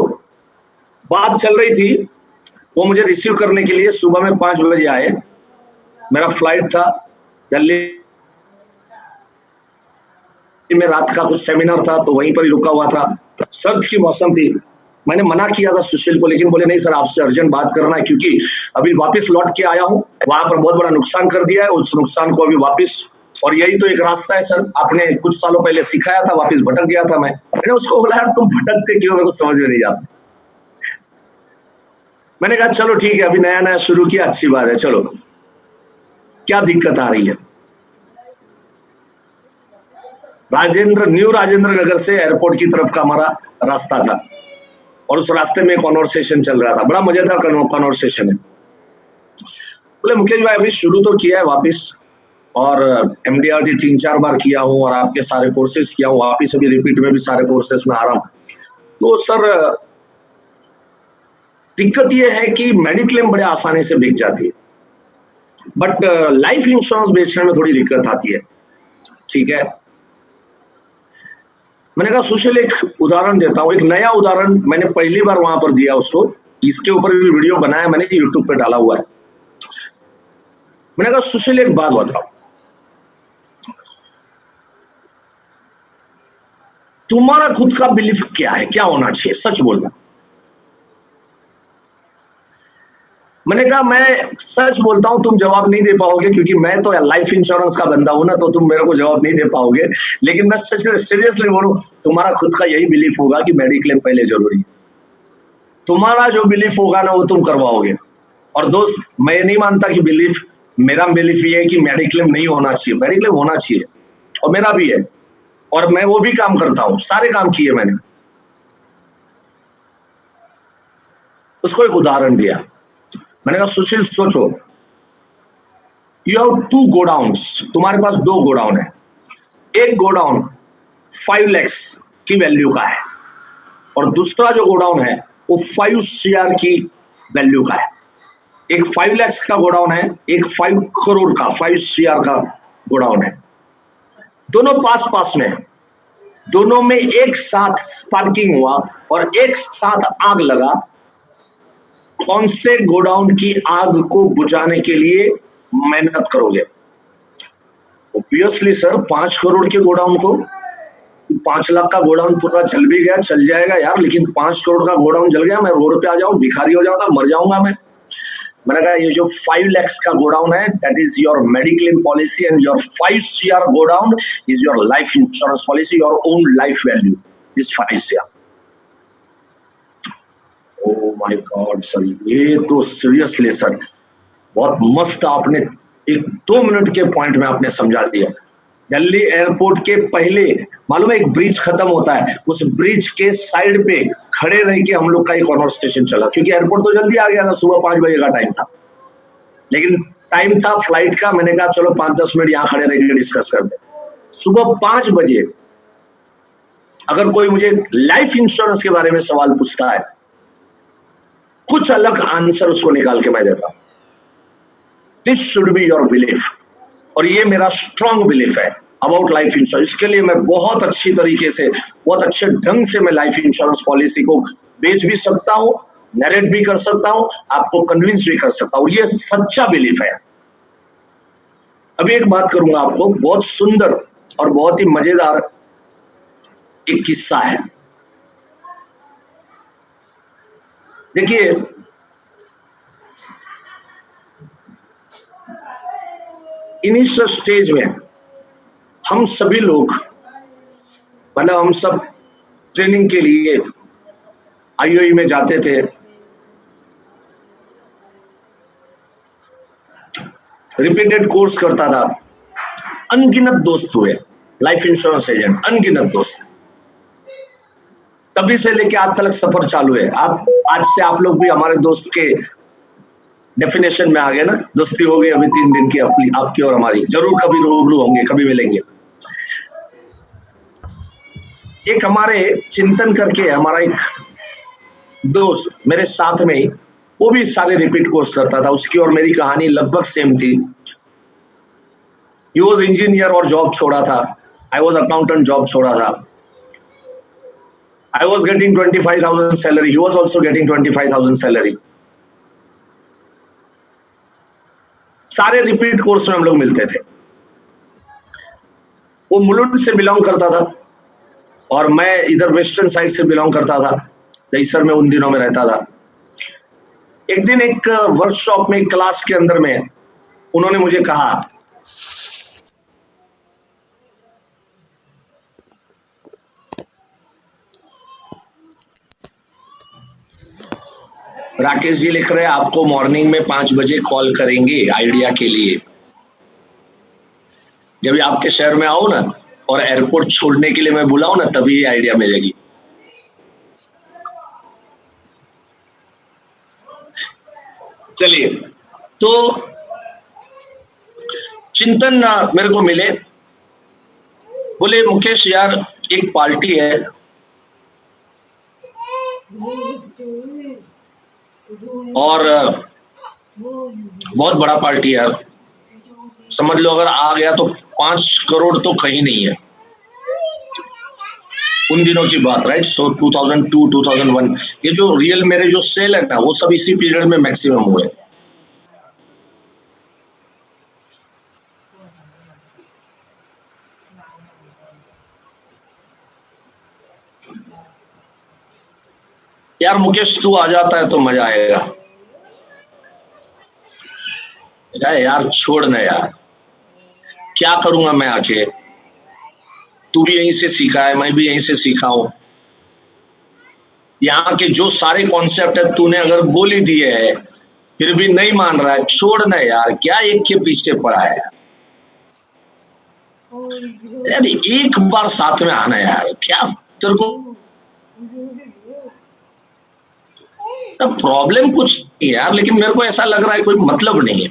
बात चल रही थी, वो मुझे रिसीव करने के लिए सुबह में 5 बजे आए। मेरा फ्लाइट था दिल्ली में, रात का कुछ सेमिनार था तो वहीं पर ही रुका हुआ था। सर्द की मौसम थी। मैंने मना किया था सुशील को, लेकिन बोले नहीं सर आपसे अर्जेंट बात करना है, क्योंकि अभी वापस लौट के आया हूँ, वहां पर बहुत बड़ा नुकसान कर दिया है, उस नुकसान को अभी वापस, और यही तो एक रास्ता है सर, आपने कुछ सालों पहले सिखाया था, वापस भटक गया था मैंने उसको बोला यार तुम भटकते क्यों, मेरे को समझ में नहीं आता। मैंने कहा चलो ठीक है, अभी नया नया शुरू किया, अच्छी बात है, चलो क्या दिक्कत आ रही है। न्यू राजेंद्र नगर से एयरपोर्ट की तरफ का हमारा रास्ता था, और उस रास्ते में कॉन्वर्सेशन चल रहा था, बड़ा मजेदार कॉन्वर्सेशन है। बोले मुकेश भाई अभी शुरू तो किया है वापस, और MDRT 3-4 बार किया हूँ, और आपके सारे कोर्सेज किया हूँ, वापिस अभी रिपीट में भी सारे कोर्सेज में आ रहा हूँ। तो सर दिक्कत ये है कि मेडिक्लेम बड़े आसानी से बिक जाती है, बट लाइफ इंश्योरेंस बेचने में थोड़ी दिक्कत आती है। ठीक है, मैंने कहा सुशील एक उदाहरण देता हूँ, एक नया उदाहरण मैंने पहली बार वहां पर दिया उसको, इसके ऊपर भी वीडियो बनाया मैंने, यूट्यूब पे डाला हुआ है। मैंने कहा सुशील एक बात बताओ, तुम्हारा खुद का बिलीफ क्या है, क्या होना चाहिए, सच बोलना। मैंने कहा मैं सच बोलता हूं तुम जवाब नहीं दे पाओगे, क्योंकि मैं तो लाइफ इंश्योरेंस का बंदा हूं ना, तो तुम मेरे को जवाब नहीं दे पाओगे, लेकिन मैं सच सीरियसली बोलूं, तुम्हारा खुद का यही बिलीफ होगा कि मेडिक्लेम पहले जरूरी है। तुम्हारा जो बिलीफ होगा ना वो तुम करवाओगे। और दोस्त मैं नहीं मानता कि बिलीफ, मेरा बिलीफ ये है कि मेडिक्लेम नहीं होना चाहिए, मेडिक्लेम होना चाहिए, और मेरा भी है, और मैं वो भी काम करता हूं, सारे काम किए मैंने। उसको एक उदाहरण दिया, मैंने कहा सुशील सोचो, यू हैव 2 गोडाउन्स, तुम्हारे पास 2 गोडाउन है, एक गोडाउन 5 लाख की वैल्यू का है, और दूसरा जो गोडाउन है वो 5 CR की वैल्यू का है। एक 5 लाख का गोडाउन है, एक 5 करोड़ का 5 CR का गोडाउन है, दोनों पास पास में, दोनों में एक साथ स्पार्किंग हुआ और एक साथ आग लगा, कौन से गोडाउन की आग को बुझाने के लिए मेहनत करोगे? ऑब्वियसली सर 5 करोड़ के गोडाउन को, 5 लाख का गोडाउन पूरा चल भी गया, चल जाएगा यार, लेकिन 5 करोड़ का गोडाउन जल गया, मैं रोड पे आ जाऊं, भिखारी हो जाऊंगा, मर जाऊंगा मैं। मैंने कहा ये जो 5 लाख का गोडाउन है that is your mediclaim policy, and your 5 CR godown is your life insurance policy, your own life value is 5 CR। Oh my God sir, ये तो सीरियसली सर बहुत मस्त आपने 1-2 मिनट के पॉइंट में आपने समझा दिया। दिल्ली एयरपोर्ट के पहले मालूम है एक ब्रिज खत्म होता है, उस ब्रिज के साइड पे खड़े रह के हम लोग का एक कॉन्वर्सेशन चला, क्योंकि एयरपोर्ट तो जल्दी आ गया था, सुबह 5 बजे का टाइम था, लेकिन टाइम था फ्लाइट का, मैंने कहा चलो 5-10 मिनट यहाँ खड़े रह के डिस्कस करते। सुबह 5 बजे अगर कोई मुझे लाइफ इंश्योरेंस के बारे में सवाल पूछता है, कुछ अलग आंसर उसको निकाल के मैं देता हूं। This should be your belief, और ये मेरा स्ट्रॉन्ग बिलीफ है अबाउट लाइफ इंश्योरेंस। इसके लिए मैं बहुत अच्छी तरीके से, बहुत अच्छे ढंग से मैं लाइफ इंश्योरेंस पॉलिसी को बेच भी सकता हूं, नरेट भी कर सकता हूं, आपको कन्विंस भी कर सकता हूं, ये सच्चा बिलीफ है। अभी एक बात करूंगा आपको, बहुत सुंदर और बहुत ही मजेदार एक किस्सा है। देखिए इनिशियल स्टेज में हम सभी लोग, मतलब हम सब ट्रेनिंग के लिए IOE में जाते थे, रिपीटेड कोर्स करता था, अनगिनत दोस्त हुए लाइफ इंश्योरेंस एजेंट, अनगिनत दोस्त, तभी से लेके आज तक सफर चालू है। आप आज से आप लोग भी हमारे दोस्त के डेफिनेशन में आ गए ना, दोस्ती हो गई अभी 3 दिन की आपकी और हमारी, जरूर कभी रूबरू होंगे, कभी मिलेंगे। एक हमारे चिंतन करके हमारा एक दोस्त मेरे साथ में, वो भी सारे रिपीट कोर्स करता था, उसकी और मेरी कहानी लगभग सेम थी। ही वॉज इंजीनियर और जॉब छोड़ा था, आई वॉज अकाउंटेंट, जॉब छोड़ा था। I was getting 25,000 salary. He was also getting 25,000 salary. सारे रिपीट कोर्स में हम लोग मिलते थे. वो मुलुंड से बिलोंग करता था और मैं इधर वेस्टर्न साइड से बिलोंग करता था. दहीसर में उन दिनों में रहता था. एक दिन एक वर्कशॉप में क्लास के अंदर में उन्होंने मुझे कहा, राकेश जी लिख रहे हैं आपको मॉर्निंग में 5 बजे कॉल करेंगे आइडिया के लिए. जब ये आपके शहर में आओ ना और एयरपोर्ट छोड़ने के लिए मैं बुलाऊं ना, तभी ये आइडिया मिलेगी. चलिए, तो चिंतन मेरे को मिले, बोले मुकेश यार एक पार्टी है और बहुत बड़ा पार्टी है, समझ लो अगर आ गया तो 5 करोड़ तो कहीं नहीं है. उन दिनों की बात, राइट. सो 2002 2001 ये जो रियल मेरे जो सेल है ना, वो सब इसी पीरियड में मैक्सिमम हुए. यार मुकेश तू आ जाता है तो मजा आएगा. यार छोड़ ना यार, क्या करूंगा मैं आके. तू भी यहीं से सीखा है, मैं भी यहीं से सीखा हूं. यहाँ के जो सारे कॉन्सेप्ट है तूने अगर बोल ही दिए है फिर भी नहीं मान रहा है, छोड़ ना यार. क्या एक के पीछे पड़ा है यार. एक बार साथ में आना यार. क्या तेरे को प्रॉब्लम कुछ नहीं यार, लेकिन मेरे को ऐसा लग रहा है कोई मतलब नहीं है.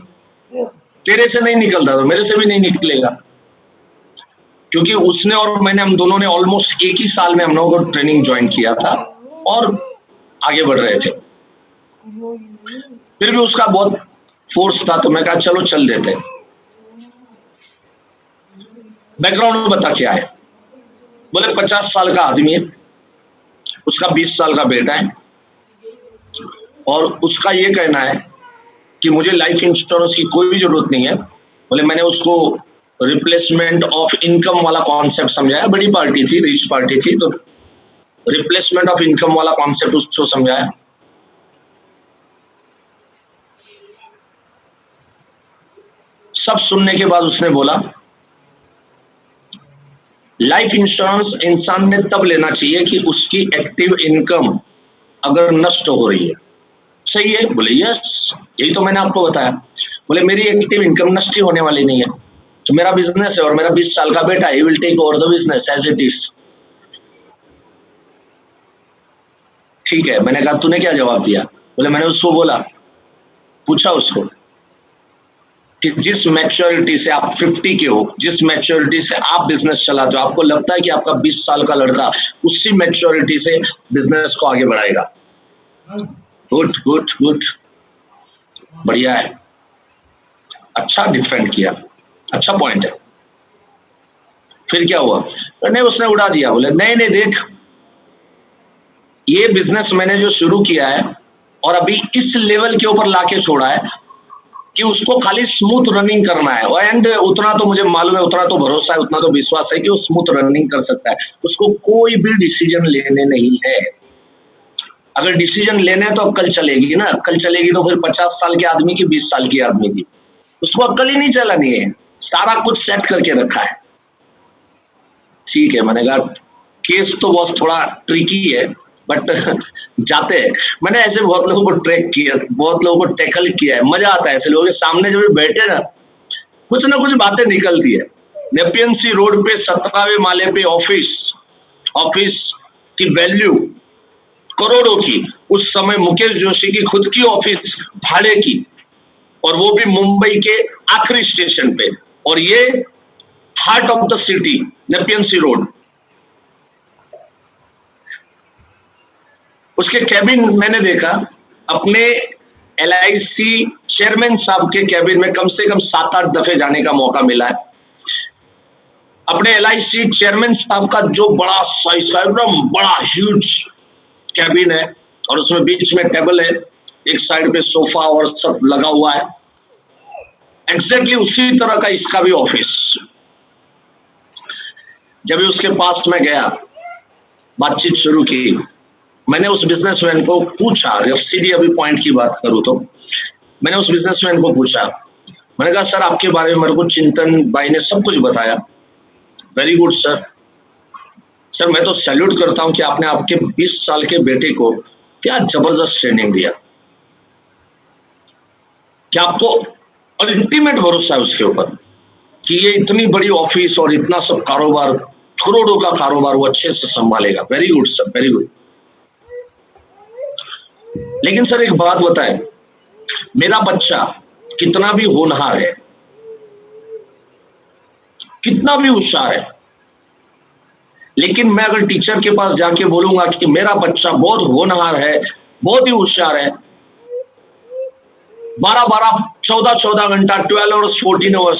तेरे से नहीं निकल रहा तो मेरे से भी नहीं निकलेगा, क्योंकि उसने और मैंने, हम दोनों ने ऑलमोस्ट एक ही साल में हम लोगों को ट्रेनिंग ज्वाइन किया था और आगे बढ़ रहे थे. फिर भी उसका बहुत फोर्स था तो मैं कहा चलो चल देते. बैकग्राउंड में बता क्या है. बोले 50 साल का आदमी है, उसका 20 साल का बेटा है और उसका ये कहना है कि मुझे लाइफ इंश्योरेंस की कोई भी जरूरत नहीं है. बोले मैंने उसको रिप्लेसमेंट ऑफ इनकम वाला कॉन्सेप्ट समझाया. बड़ी पार्टी थी, रिच पार्टी थी, तो रिप्लेसमेंट ऑफ इनकम वाला कॉन्सेप्ट उसको समझाया. सब सुनने के बाद उसने बोला लाइफ इंश्योरेंस इंसान ने तब लेना चाहिए कि उसकी एक्टिव इनकम अगर नष्ट हो रही है. सही है. बोले यस, यही तो मैंने आपको बताया. बोले मेरी एक्टिव इनकम नष्ट ही होने वाली नहीं है, तो मेरा बिजनेस है और मेरा 20 साल का बेटा, he will take over the business as it is. ठीक है. मैंने कहा तूने क्या जवाब दिया. बोले मैंने उसको बोला, पूछा उसको कि जिस मैच्योरिटी से आप 50 के हो, जिस मैच्योरिटी से आप बिजनेस चलाते हो, आपको लगता है कि आपका 20 साल का लड़का उसी मैच्योरिटी से बिजनेस को आगे बढ़ाएगा. गुड गुड गुड, बढ़िया है, अच्छा डिफेंड किया, अच्छा पॉइंट है. फिर क्या हुआ. नहीं, उसने उड़ा दिया. बोले नहीं नहीं देख, ये बिजनेस मैंने जो शुरू किया है और अभी इस लेवल के ऊपर लाके छोड़ा है कि उसको खाली स्मूथ रनिंग करना है. एंड उतना तो मुझे मालूम है, उतना तो भरोसा है, उतना तो विश्वास है कि वो स्मूथ रनिंग कर सकता है. उसको कोई भी डिसीजन लेने नहीं है. अगर डिसीजन लेने हैं तो अक्ल चलेगी ना. अक्ल चलेगी तो फिर 50 साल के आदमी की 20 साल की आदमी की, उसको अक्ल ही नहीं चलानी है. सारा कुछ सेट करके रखा है. ठीक है. मैंने कहा केस तो बहुत थोड़ा ट्रिकी है बट जाते हैं. मैंने ऐसे बहुत लोगों को ट्रैक किया, बहुत लोगों को टैकल किया है. मजा आता है ऐसे लोगों के सामने जब बैठे ना कुछ बातें निकलती है. नेपियन सी रोड पे 17वें माले पे ऑफिस की वैल्यू करोड़ों की. उस समय मुकेश जोशी की खुद की ऑफिस भाड़े की, और वो भी मुंबई के आखिरी स्टेशन पे, और ये heart of the city Nepean sea road. उसके कैबिन मैंने देखा, अपने LIC चेयरमैन साहब के कैबिन में कम से कम 7-8 दफे जाने का मौका मिला है. अपने LIC चेयरमैन साहब का जो बड़ा साइज का एकदम बड़ा ह्यूज कैबिन है और उसमें बीच में टेबल है, एक साइड पे सोफा और सब लगा हुआ है, एग्जैक्टली उसी तरह का इसका भी ऑफिस। जब उसके पास में गया, बातचीत शुरू की, मैंने उस बिजनेसमैन को पूछा, जब सीधी अभी पॉइंट की बात करूं तो मैंने उस बिजनेसमैन को पूछा, मैंने कहा सर आपके बारे में मेरे को चिंतन भाई ने सब कुछ बताया, वेरी गुड सर। सर मैं तो सैल्यूट करता हूं कि आपने आपके 20 साल के बेटे को क्या जबरदस्त ट्रेनिंग दिया, क्या आपको अल्टीमेट भरोसा है उसके ऊपर कि ये इतनी बड़ी ऑफिस और इतना सब कारोबार, करोड़ों का कारोबार वो अच्छे से संभालेगा। Very good sir, very good. लेकिन सर एक बात बताएं, मेरा बच्चा कितना भी होनहार है, कितना भी होशियार है, लेकिन मैं अगर टीचर के पास जाके बोलूंगा कि मेरा बच्चा बहुत होनहार है, बहुत ही होशियार है, 12-12, 14-14 घंटा, 12 आवर्स, 14 आवर्स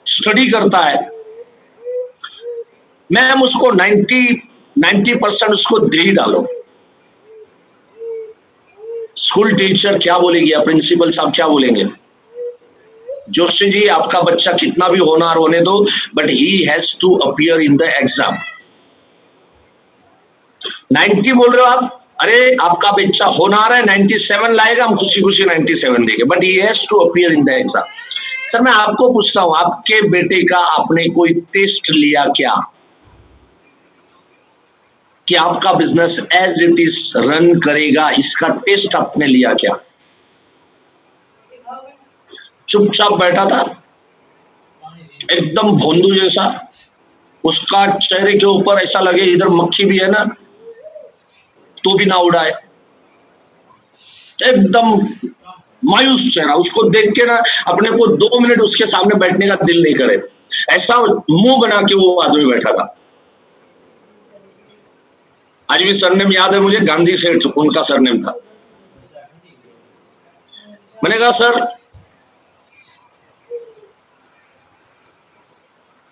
स्टडी करता है, मैम उसको 90% उसको दे ही डालो। स्कूल टीचर क्या बोलेगी या प्रिंसिपल साहब क्या बोलेंगे, जोशी जी आपका बच्चा कितना भी होनहार होने दो, but he has to appear in the exam. 90 बोल रहे हो आप, अरे आपका बच्चा होनहार है, 97 लाएगा, हम खुशी खुशी 97 देंगे, but he has to appear in the exam. Sir मैं आपको पूछता हूं, आपके बेटे का आपने कोई टेस्ट लिया क्या कि आपका business as it is run करेगा, इसका टेस्ट आपने लिया क्या? चुपचाप बैठा था, एकदम भोंदू जैसा, उसका चेहरे के ऊपर ऐसा लगे इधर मक्खी भी है ना तो भी ना उड़ाए, एकदम मायूस चेहरा। उसको देख के ना अपने को 2 मिनट उसके सामने बैठने का दिल नहीं करे, ऐसा मुंह बना के वो आदमी बैठा था। आज भी सरनेम याद है मुझे, गांधी सेठ उनका सरनेम था। मैंने कहा सर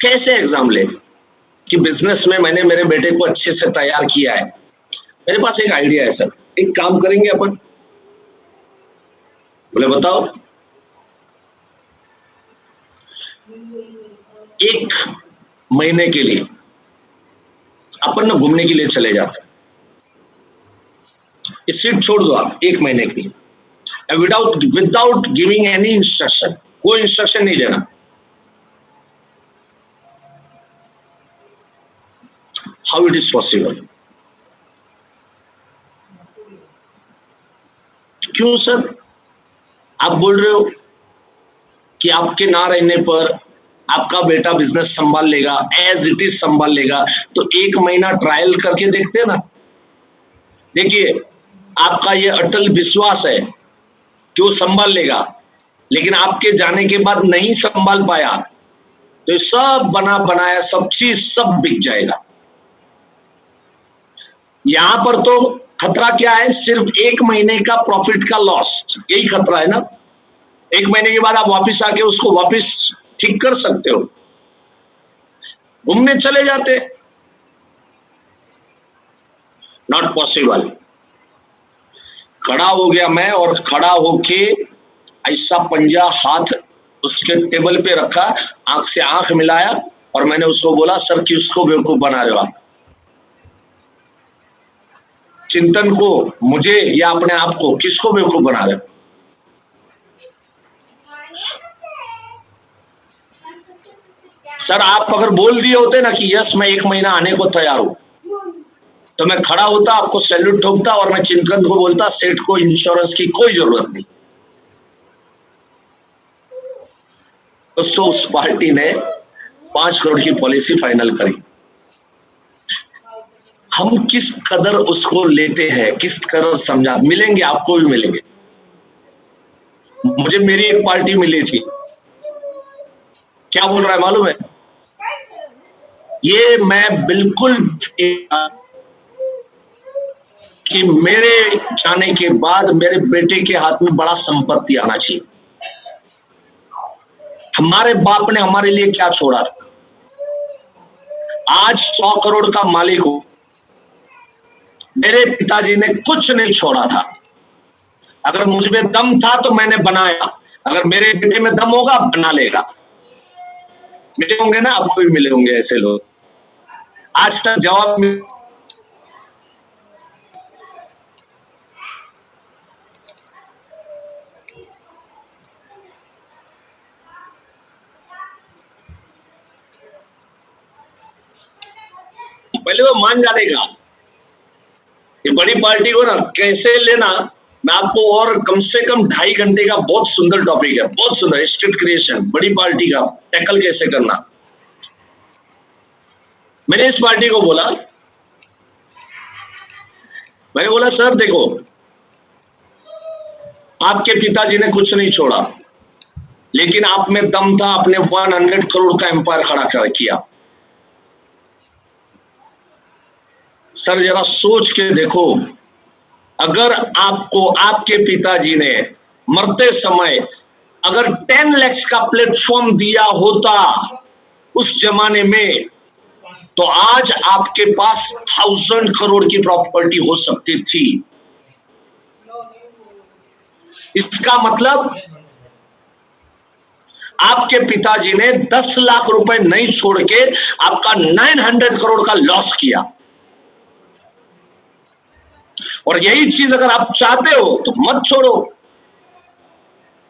कैसे एग्जाम ले कि बिजनेस में मैंने मेरे बेटे को अच्छे से तैयार किया है, मेरे पास एक आइडिया है सर, एक काम करेंगे अपन। बोले बताओ। 1 महीने के लिए अपन ना घूमने के लिए चले जाते, इस सीट छोड़ दो आप 1 महीने की, विदाउट गिविंग एनी इंस्ट्रक्शन, कोई इंस्ट्रक्शन नहीं देना। How it is possible? क्यों सर? आप बोल रहे हो कि आपके ना रहने पर आपका बेटा बिजनेस संभाल लेगा, एज इट इज संभाल लेगा, तो 1 महीना ट्रायल करके देखते हैं ना। देखिए आपका ये अटल विश्वास है कि वो संभाल लेगा, लेकिन आपके जाने के बाद नहीं संभाल पाया तो ये सब बना बनाया सब चीज सब बिक जाएगा। यहां पर तो खतरा क्या है, सिर्फ 1 महीने का प्रॉफिट का लॉस, यही खतरा है ना। 1 महीने के बाद आप वापस आके उसको वापस ठीक कर सकते हो, घूमने चले जाते, नॉट पॉसिबल। खड़ा हो गया मैं और खड़ा होके ऐसा पंजा हाथ उसके टेबल पे रखा, आंख से आंख मिलाया और मैंने उसको बोला सर किसको बेवकूफ बना रहे हो आप? चिंतन को, मुझे या अपने आप को, किसको बेवकूफ बना रहे हो? सर आप अगर बोल दिए होते ना कि यस मैं 1 महीना आने को तैयार हूं, तो मैं खड़ा होता, आपको सैल्यूट ठोकता और मैं चिंतन को बोलता सेठ को इंश्योरेंस की कोई जरूरत नहीं। तो उस पार्टी ने 5 करोड़ की पॉलिसी फाइनल करी। हम किस कदर उसको लेते हैं, किस कदर समझा, मिलेंगे आपको भी मिलेंगे। मुझे मेरी एक पार्टी मिली थी, क्या बोल रहा है मालूम है, ये मैं बिल्कुल कि मेरे जाने के बाद मेरे बेटे के हाथ में बड़ा संपत्ति आना चाहिए। हमारे बाप ने हमारे लिए क्या छोड़ा, आज 100 करोड़ का मालिक हूं। मेरे पिताजी ने कुछ नहीं छोड़ा था। अगर मुझ में दम था तो मैंने बनाया, अगर मेरे बेटे में दम होगा बना लेगा। मिले होंगे ना, आपको भी मिले होंगे ऐसे लोग। आज तक जवाब पहले वो मान जानेगा। ये बड़ी पार्टी को ना कैसे लेना, मैं आपको और कम से कम 2.5 घंटे का बहुत सुंदर टॉपिक है, बहुत सुंदर। स्टेट क्रिएशन, बड़ी पार्टी का टैकल कैसे करना। मैंने इस पार्टी को बोला, मैंने बोला सर देखो, आपके पिताजी ने कुछ नहीं छोड़ा, लेकिन आप में दम था, आपने 100 करोड़ का एम्पायर खड़ा किया। सर जरा सोच के देखो, अगर आपको आपके पिताजी ने मरते समय अगर 10 लाख का प्लेटफॉर्म दिया होता उस जमाने में, तो आज आपके पास 1000 करोड़ की प्रॉपर्टी हो सकती थी। इसका मतलब आपके पिताजी ने 10 लाख रुपए नहीं छोड़ के आपका 900 करोड़ का लॉस किया। और यही चीज अगर आप चाहते हो तो मत छोड़ो,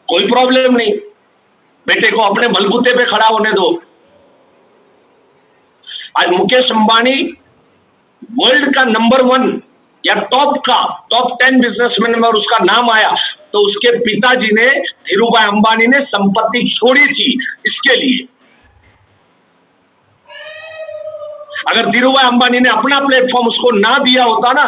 कोई प्रॉब्लम नहीं, बेटे को अपने बलबूते पे खड़ा होने दो। आज मुकेश अंबानी वर्ल्ड का नंबर 1 या टॉप 10 बिजनेसमैन में उसका नाम आया, तो उसके पिताजी ने, धीरूभाई अंबानी ने संपत्ति छोड़ी थी इसके लिए। अगर धीरूभाई अंबानी ने अपना प्लेटफॉर्म उसको ना दिया होता ना,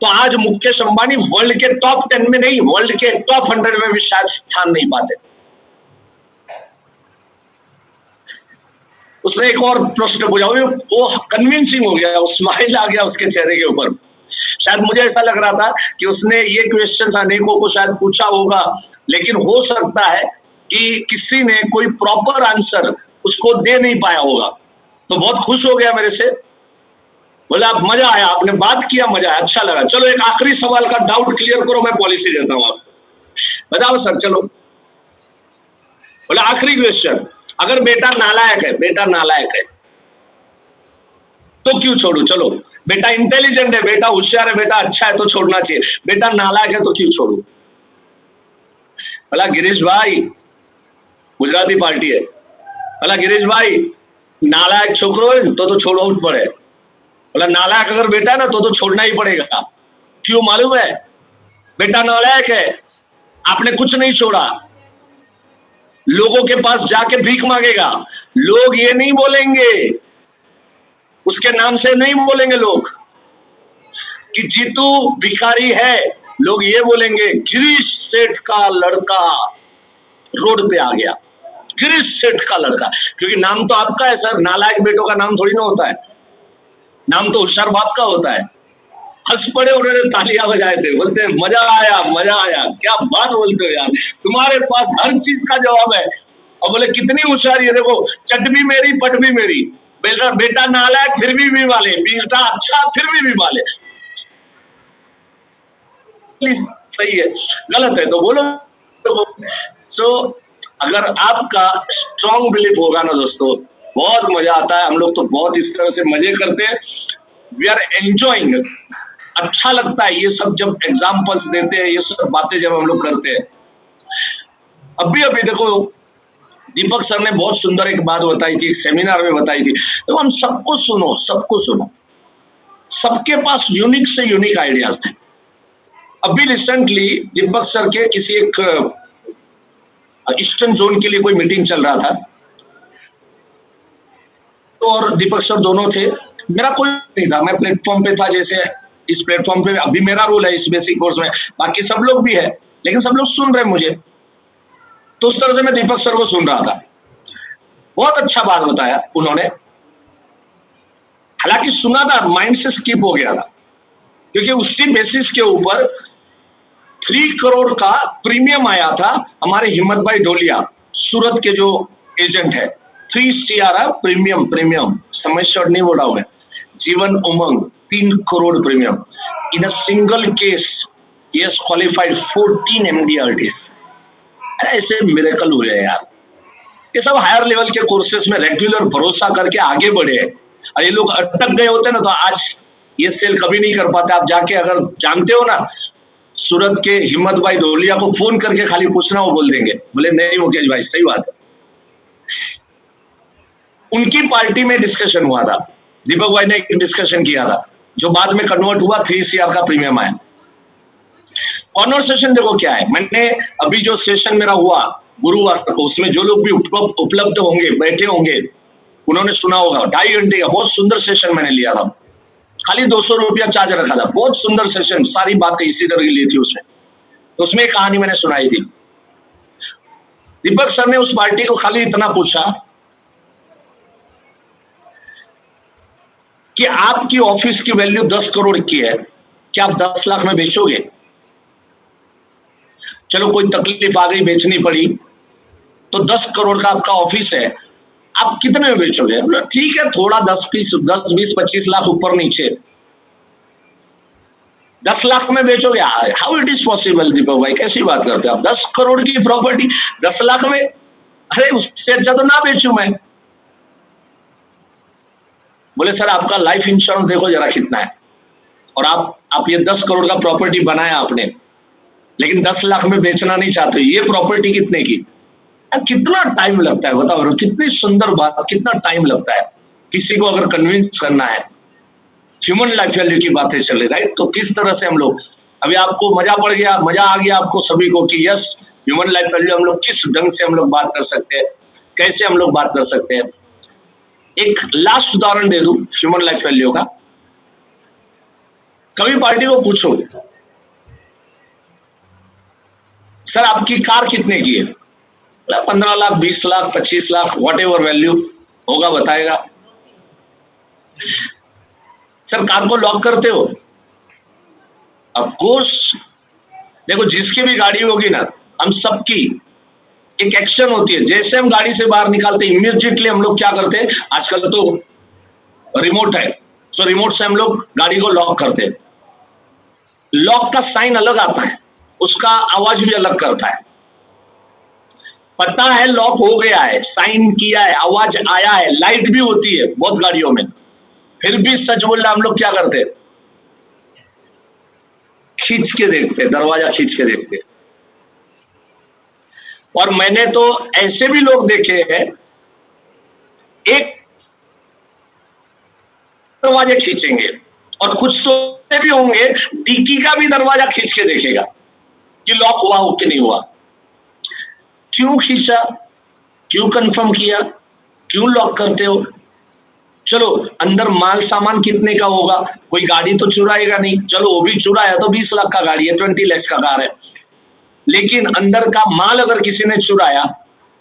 तो आज मुकेश अंबानी वर्ल्ड के टॉप 10 में नहीं, वर्ल्ड के टॉप 100 में भी शायद स्थान नहीं पाते। उसने एक और प्रश्न पूछा, वो कन्विंसिंग हो गया, वो स्माइल आ गया उसके चेहरे के ऊपर। शायद मुझे ऐसा लग रहा था कि उसने ये क्वेश्चन अनेकों को शायद पूछा होगा, लेकिन हो सकता है कि किसी ने कोई प्रॉपर आंसर उसको दे नहीं पाया होगा। तो बहुत खुश हो गया मेरे से, बोला आप मजा आया, आपने बात किया, मजा आया, अच्छा लगा। चलो एक आखिरी सवाल का डाउट क्लियर करो, मैं पॉलिसी देता हूं आपको। बताओ सर, चलो। बोला आखिरी क्वेश्चन, अगर बेटा नालायक है, बेटा नालायक है तो क्यों छोड़ू? चलो, बेटा इंटेलिजेंट है, बेटा होशियार है, बेटा अच्छा है तो छोड़ना चाहिए, बेटा नालायक है तो क्यों छोड़ू? बोला गिरीश भाई, गुजराती पार्टी है, बोला गिरीश भाई नालायक छोकरो है तो छोड़ो उठ पड़े। बोला नालायक अगर बेटा है ना तो छोड़ना ही पड़ेगा। क्यों मालूम है? बेटा नालायक है, आपने कुछ नहीं छोड़ा, लोगों के पास जाके भीख मांगेगा, लोग ये नहीं बोलेंगे, उसके नाम से नहीं बोलेंगे लोग कि जीतू भिखारी है, लोग ये बोलेंगे गिरीश सेठ का लड़का रोड पे आ गया, गिरीश सेठ का लड़का। क्योंकि नाम तो आपका है सर, नालायक बेटों का नाम थोड़ी ना होता है, नाम तो होशियार बाप का होता है। हंस पड़े, उन्होंने तालियां बजाए थे, बोलते मजा आया, मजा आया। क्या बात बोलते हो यार, तुम्हारे पास हर चीज का जवाब है। और बोले कितनी होशियारी है, देखो चट भी मेरी पट भी मेरी, बेटा नालायक फिर भी वाले, बेटा अच्छा फिर भी वाले। सही है, गलत है तो बोलो। तो अगर आपका स्ट्रॉन्ग बिलीफ होगा ना दोस्तों, बहुत मजा आता है। हम लोग तो बहुत इस तरह से मजे करते हैं, वी आर एंजॉइंग, अच्छा लगता है ये सब जब एग्जाम्पल्स देते हैं, ये सब बातें जब हम लोग करते हैं। अभी देखो दीपक सर ने बहुत सुंदर एक बात बताई थी, सेमिनार में बताई थी, तो हम सबको सुनो, सबको सुनो, सबके पास यूनिक से यूनिक आइडियाज थे। अभी रिसेंटली दीपक सर के किसी एक ईस्टर्न जोन के लिए कोई मीटिंग चल रहा था, तो और दीपक सर दोनों थे, मेरा कोई नहीं था, मैं प्लेटफॉर्म पे था। जैसे इस प्लेटफॉर्म पे अभी मेरा रोल है इस बेसिक कोर्स में, बाकी सब लोग भी है, लेकिन सब लोग सुन रहे मुझे, तो उस तरह से मैं दीपक सर को सुन रहा था। बहुत अच्छा बात बताया उन्होंने, हालांकि सुना था, माइंड से स्किप हो गया था, क्योंकि उसी बेसिस के ऊपर 3 करोड़ का प्रीमियम आया था हमारे हिम्मत भाई ढोलिया, सूरत के जो एजेंट है। 3 CR प्रीमियम समय शॉर्ट नहीं बोल रहा हूं मैं, Jeevan Umang 3 crore premium in a single case, yes qualified 14 MDRTs। ऐसे मिरेकल हुए हैं यार। ये सब हायर लेवल के कोर्सेज में रेगुलर भरोसा करके आगे बढ़े हैं। और ये लोग अटक गए होते ना तो आज ये सेल कभी नहीं कर पाते। आप जाके अगर जानते हो ना, सूरत के हिम्मत भाई धोलिया को फोन करके खाली पूछना, वो बोल देंगे, बोले नहीं मुकेश भाई सही बात है। उनकी पार्टी में डिस्कशन हुआ था, दीपक भाई ने एक डिस्कशन किया था जो बाद में कन्वर्ट हुआ 3 CR का प्रीमियम आया। कॉन्वर्सेशन देखो क्या है। मैंने अभी जो सेशन मेरा हुआ गुरुवार को, उसमें जो लोग भी उपलब्ध होंगे, बैठे होंगे, उन्होंने सुना होगा। 2.5 घंटे का बहुत सुंदर सेशन मैंने लिया था। खाली 200 रुपया चार्ज रखा था। बहुत सुंदर सेशन, सारी बातें इसी तरह की ली थी उसमें। तो उसमें एक कहानी मैंने सुनाई थी। दीपक सर ने उस पार्टी को खाली इतना पूछा कि आपकी ऑफिस की वैल्यू 10 करोड़ की है, क्या आप 10 लाख में बेचोगे? चलो कोई तकलीफ आ गई, बेचनी पड़ी, तो 10 करोड़ का आपका ऑफिस है, आप कितने में बेचोगे? ठीक है, थोड़ा 10, 20, 25 लाख ऊपर नीचे, 10 लाख में बेचोगे? हाउ इट इज पॉसिबल दीपक भाई, कैसी बात करते हो आप? 10 करोड़ की प्रॉपर्टी 10 लाख में? अरे उससे अच्छा तो ना बेचूं मैं। बोले सर आपका लाइफ इंश्योरेंस देखो जरा कितना है, और आप ये 10 करोड़ का प्रॉपर्टी बनाया आपने, लेकिन 10 लाख में बेचना नहीं चाहते। ये प्रॉपर्टी कितने की? कितना टाइम लगता है बताओ, कितनी सुंदर बात, कितना टाइम लगता है किसी को अगर कन्विंस करना है। ह्यूमन लाइफ वैल्यू की बातें चले, राइट? तो किस तरह से हम लोग, अभी आपको मजा पड़ गया, मजा आ गया आपको सभी को कि यस ह्यूमन लाइफ वैल्यू हम लोग किस ढंग से हम लोग बात कर सकते हैं, कैसे हम लोग बात कर सकते हैं। एक लास्ट उदाहरण दे दूं ह्यूमन लाइफ वैल्यू का। कभी पार्टी को पूछो सर आपकी कार कितने की है? 15 lakh, 20 lakh, 25 lakh, what ever value होगा बताएगा। सर कार को लॉक करते हो? Of course. देखो जिसकी भी गाड़ी होगी ना, हम सबकी एक एक्शन होती है। जैसे हम गाड़ी से बाहर निकालते हैं इमीडिएटली हम लोग क्या करते हैं, आजकल तो रिमोट है, तो रिमोट से हम लोग गाड़ी को लॉक करते हैं। लॉक का साइन अलग आता है, उसका आवाज भी अलग करता है। पता है लॉक हो गया है, साइन किया है, आवाज आया है, लाइट भी होती है बहुत गाड़ियों में, फिर भी सच बोल रहा हम लोग क्या करते, खींच के देखते, दरवाजा खींच के देखते। और मैंने तो ऐसे भी लोग देखे हैं, एक दरवाजे खींचेंगे और कुछ सोचते भी होंगे डिक्की का भी दरवाजा खींच के देखेगा कि लॉक हुआ हो कि नहीं हुआ। क्यों खींचा, क्यों कंफर्म किया, क्यों लॉक करते हो? चलो अंदर माल सामान कितने का होगा, कोई गाड़ी तो चुराएगा नहीं, चलो वो भी चुराया तो 20 लाख का गाड़ी है, 20 लाख का कार है, लेकिन अंदर का माल अगर किसी ने चुराया,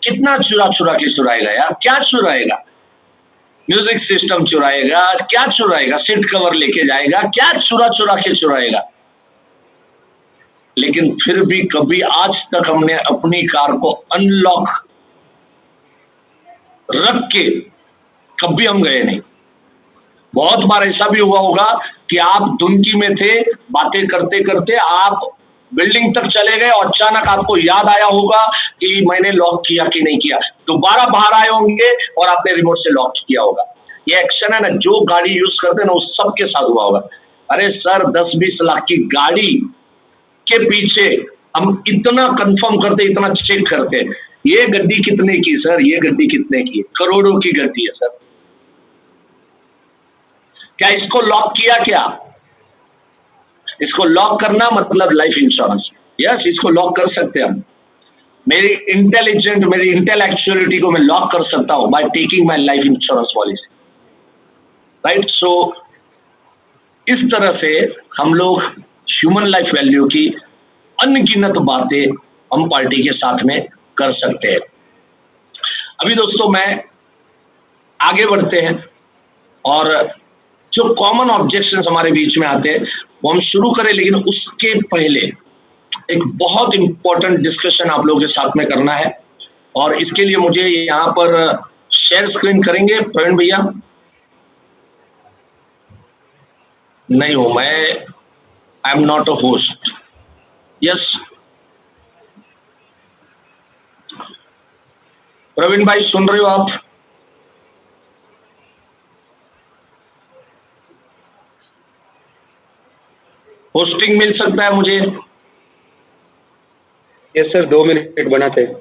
कितना चुरा के चुराएगा यार? क्या चुराएगा? म्यूजिक सिस्टम चुराएगा, क्या चुराएगा? सीट कवर लेके जाएगा, क्या चुरा के चुराएगा? लेकिन फिर भी कभी आज तक हमने अपनी कार को अनलॉक रख के कभी हम गए नहीं। बहुत बार ऐसा भी हुआ होगा कि आप धुनकी में थे, बातें करते करते आप बिल्डिंग तक चले गए और अचानक आपको याद आया होगा कि मैंने लॉक किया कि नहीं किया, दोबारा बाहर आए होंगे और आपने रिमोट से लॉक किया होगा। ये एक्शन है ना, जो गाड़ी यूज करते हैं ना, उस सबके साथ हुआ होगा। अरे सर 10-20 लाख की गाड़ी के पीछे हम इतना कंफर्म करते, इतना चेक करते, ये गड्डी कितने की सर, ये गड्डी कितने की? करोड़ों की गड्डी है सर। क्या इसको लॉक किया? क्या इसको लॉक करना मतलब लाइफ इंश्योरेंस? यस, इसको लॉक कर सकते हैं हम। मेरी इंटेलेक्चुअलिटी को मैं लॉक कर सकता हूं by taking my life insurance policy, right? So इस तरह से हम लोग ह्यूमन लाइफ वैल्यू की अनगिनत बातें हम पार्टी के साथ में कर सकते हैं। अभी दोस्तों मैं आगे बढ़ते हैं और जो कॉमन ऑब्जेक्शंस हमारे बीच में आते हैं वो हम शुरू करें, लेकिन उसके पहले एक बहुत इंपॉर्टेंट डिस्कशन आप लोगों के साथ में करना है, और इसके लिए मुझे यहाँ पर शेयर स्क्रीन करेंगे प्रवीण भैया। नहीं हूं मैं, I am not a host. Yes Praveen भाई, सुन रहे हो आप? होस्टिंग मिल सकता है मुझे? यस सर, 2 मिनट बनाते हैं।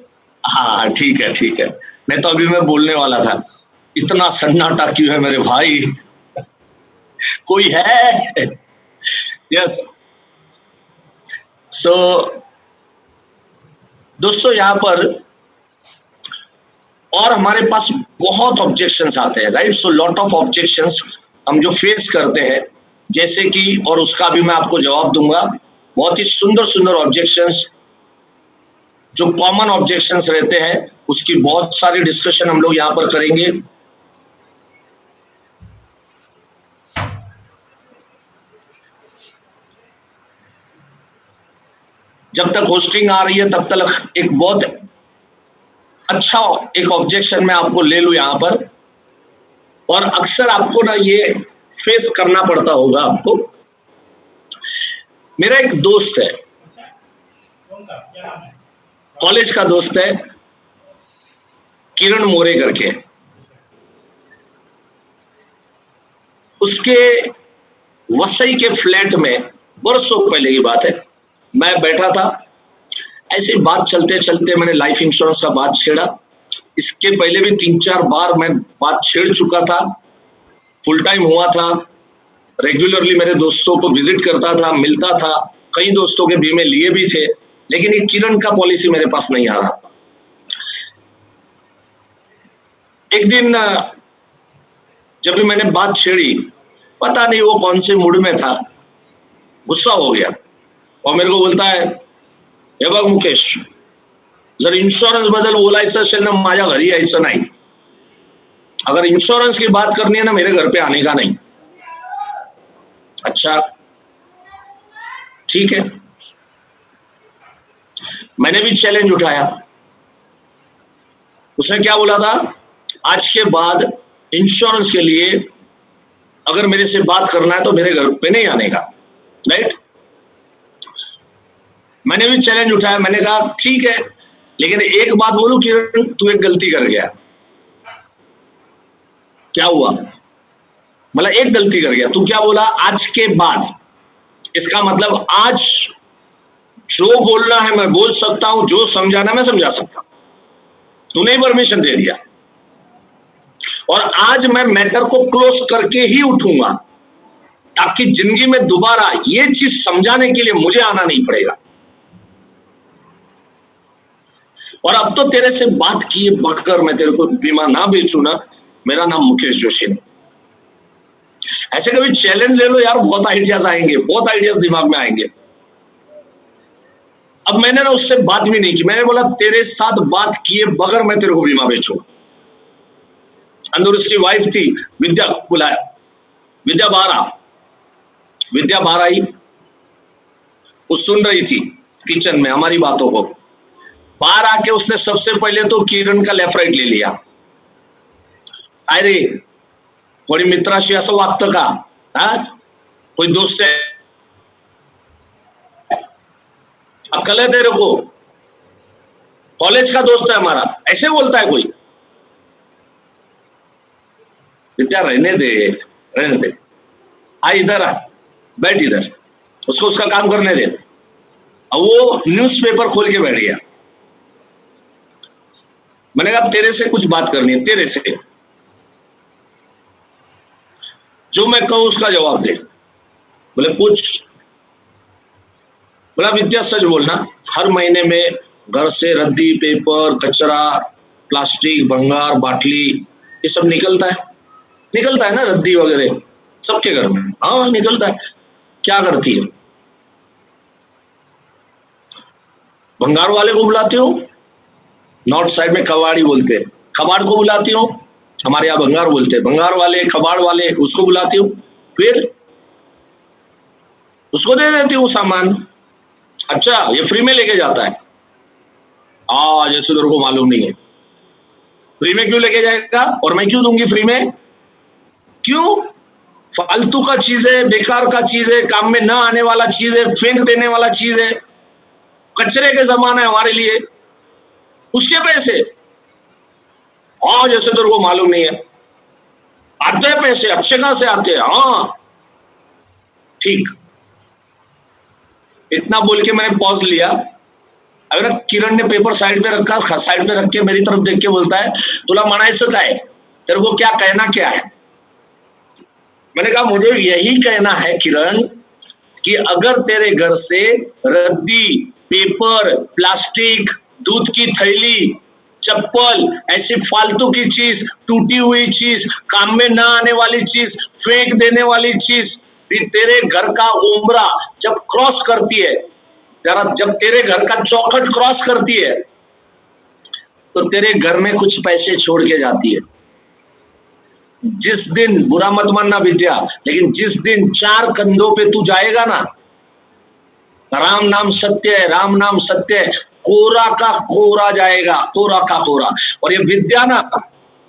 हाँ ठीक है ठीक है, नहीं तो अभी मैं बोलने वाला था। इतना सन्नाटा क्यों है मेरे भाई? कोई है? यस सो दोस्तों, यहाँ पर और हमारे पास बहुत ऑब्जेक्शंस आते हैं, right? So lot of objections हम जो फेस करते हैं, जैसे कि, और उसका भी मैं आपको जवाब दूंगा। बहुत ही सुंदर सुंदर ऑब्जेक्शंस, जो कॉमन ऑब्जेक्शंस रहते हैं, उसकी बहुत सारी डिस्कशन हम लोग यहाँ पर करेंगे। जब तक होस्टिंग आ रही है तब तक एक बहुत अच्छा एक ऑब्जेक्शन मैं आपको ले लूं यहाँ पर, और अक्सर आपको ना ये फेस करना पड़ता होगा आपको। मेरा एक दोस्त है, कॉलेज का दोस्त है, किरण मोरे करके। उसके वसई के फ्लैट में बरसों पहले की बात है, मैं बैठा था, ऐसे बात चलते चलते मैंने लाइफ इंश्योरेंस का बात छेड़ा। इसके पहले भी 3-4 बार मैं बात छेड़ चुका था, फुल टाइम हुआ था, रेगुलरली मेरे दोस्तों को विजिट करता था, मिलता था, कई दोस्तों के बीमे लिए भी थे, लेकिन एक किरण का पॉलिसी मेरे पास नहीं आ रहा। एक दिन जब भी मैंने बात छेड़ी, पता नहीं वो कौन से मूड में था, गुस्सा हो गया और मेरे को बोलता है, हे बघ मुकेश, जर इन्शुरन्स बद्दल बोलायचं असेल ना, माझ्या घरी यायचं नाही। अगर इंश्योरेंस की बात करनी है ना, मेरे घर पे आने का नहीं। अच्छा ठीक है, मैंने भी चैलेंज उठाया। उसने क्या बोला था, आज के बाद इंश्योरेंस के लिए अगर मेरे से बात करना है तो मेरे घर पे नहीं आने का, राइट? मैंने भी चैलेंज उठाया, मैंने कहा ठीक है, लेकिन एक बात बोलूं किरण, तू एक गलती कर गया। क्या हुआ? मतलब एक गलती कर गया। तू क्या बोला? आज के बाद। इसका मतलब आज जो बोलना है मैं बोल सकता हूं, जो समझाना मैं समझा सकता हूं। तूने परमिशन दे दिया, और आज मैं मैटर को क्लोज करके ही उठूंगा, ताकि जिंदगी में दोबारा ये चीज समझाने के लिए मुझे आना नहीं पड़ेगा। और अब तो तेरे से बात किए बढ़कर मैं तेरे को बीमा ना बेचू ना, मेरा नाम मुकेश जोशी है। ऐसे कभी चैलेंज ले लो यार, बहुत आइडियाज आएंगे, बहुत आइडियाज दिमाग में आएंगे। अब मैंने ना उससे बात भी नहीं की, मैंने बोला तेरे साथ बात किए बगैर मैं तेरे को बीमा बेचूंगा। अंदर उसकी वाइफ थी, विद्या, बुलाया, विद्या बाहर आई। वो सुन रही थी किचन में हमारी बातों को। बाहर आके उसने सबसे पहले तो किरण का लेफ्ट राइट ले लिया। अरे कोई मित्राशी असं वागतं का? हा? कोई दोस्त है, अक्ल है तेरे को? कॉलेज का दोस्त है हमारा, ऐसे बोलता है कोई? विद्या रहने दे, आ इधर आ, बैठ इधर, उसको उसका काम करने दे। अब वो न्यूज़पेपर खोल के बैठ गया। मैंने कहा तेरे से कुछ बात करनी है, तेरे से, जो मैं कहूं उसका जवाब दे। बोले पूछ। बोला विद्या सच बोलना, हर महीने में घर से रद्दी, पेपर, कचरा, प्लास्टिक, भंगार, बाटली, ये सब निकलता है ना, रद्दी वगैरह सबके घर में। हाँ निकलता है। क्या करती है? भंगार वाले को बुलाती हो, नॉर्थ साइड में कबाड़ी बोलते हैं, कबाड़ को बुलाती हो, हमारे यहाँ भंगार बोलते हैं, भंगार वाले, कबाड़ वाले, उसको बुलाती हो, फिर उसको दे देती हूँ सामान। अच्छा ये फ्री में लेके जाता है? जैसे तेरे को मालूम नहीं है, फ्री में क्यों लेके जाएगा और मैं क्यों दूंगी फ्री में? क्यों? फालतू का चीज है, बेकार का चीज है, काम में ना आने वाला चीज है, फेंक देने वाला चीज है, कचरे के जमाना है हमारे लिए। उसके पैसे हाँ, जैसे तेरे को मालूम नहीं है, आते हैं पैसे, अच्छे खासे आते हैं। हाँ ठीक, इतना बोल के मैंने पॉज लिया। अगर किरण ने पेपर साइड पे रखा, साइड पे रख के मेरी तरफ देख के बोलता है, तुला म्हणायचं काय, तेरे को क्या कहना क्या है? मैंने कहा मुझे यही कहना है किरण कि अगर तेरे घर से रद्दी, पेपर, प्लास्टिक, दूध की थैली, चप्पल, ऐसी फालतू की चीज, टूटी हुई चीज, काम में ना आने वाली चीज, फेंक देने वाली चीज भी तेरे घर का उम्रा जब क्रॉस करती है, जरा जब तेरे घर का चौखट क्रॉस करती है, तो तेरे घर में कुछ पैसे छोड़ के जाती है। जिस दिन, बुरा मत मानना विद्या, लेकिन जिस दिन 4 कंधों पे तू जाएगा ना, राम नाम सत्य है, राम नाम सत्य है, कोरा का कोरा जाएगा, कोरा का कोरा। और ये विद्या ना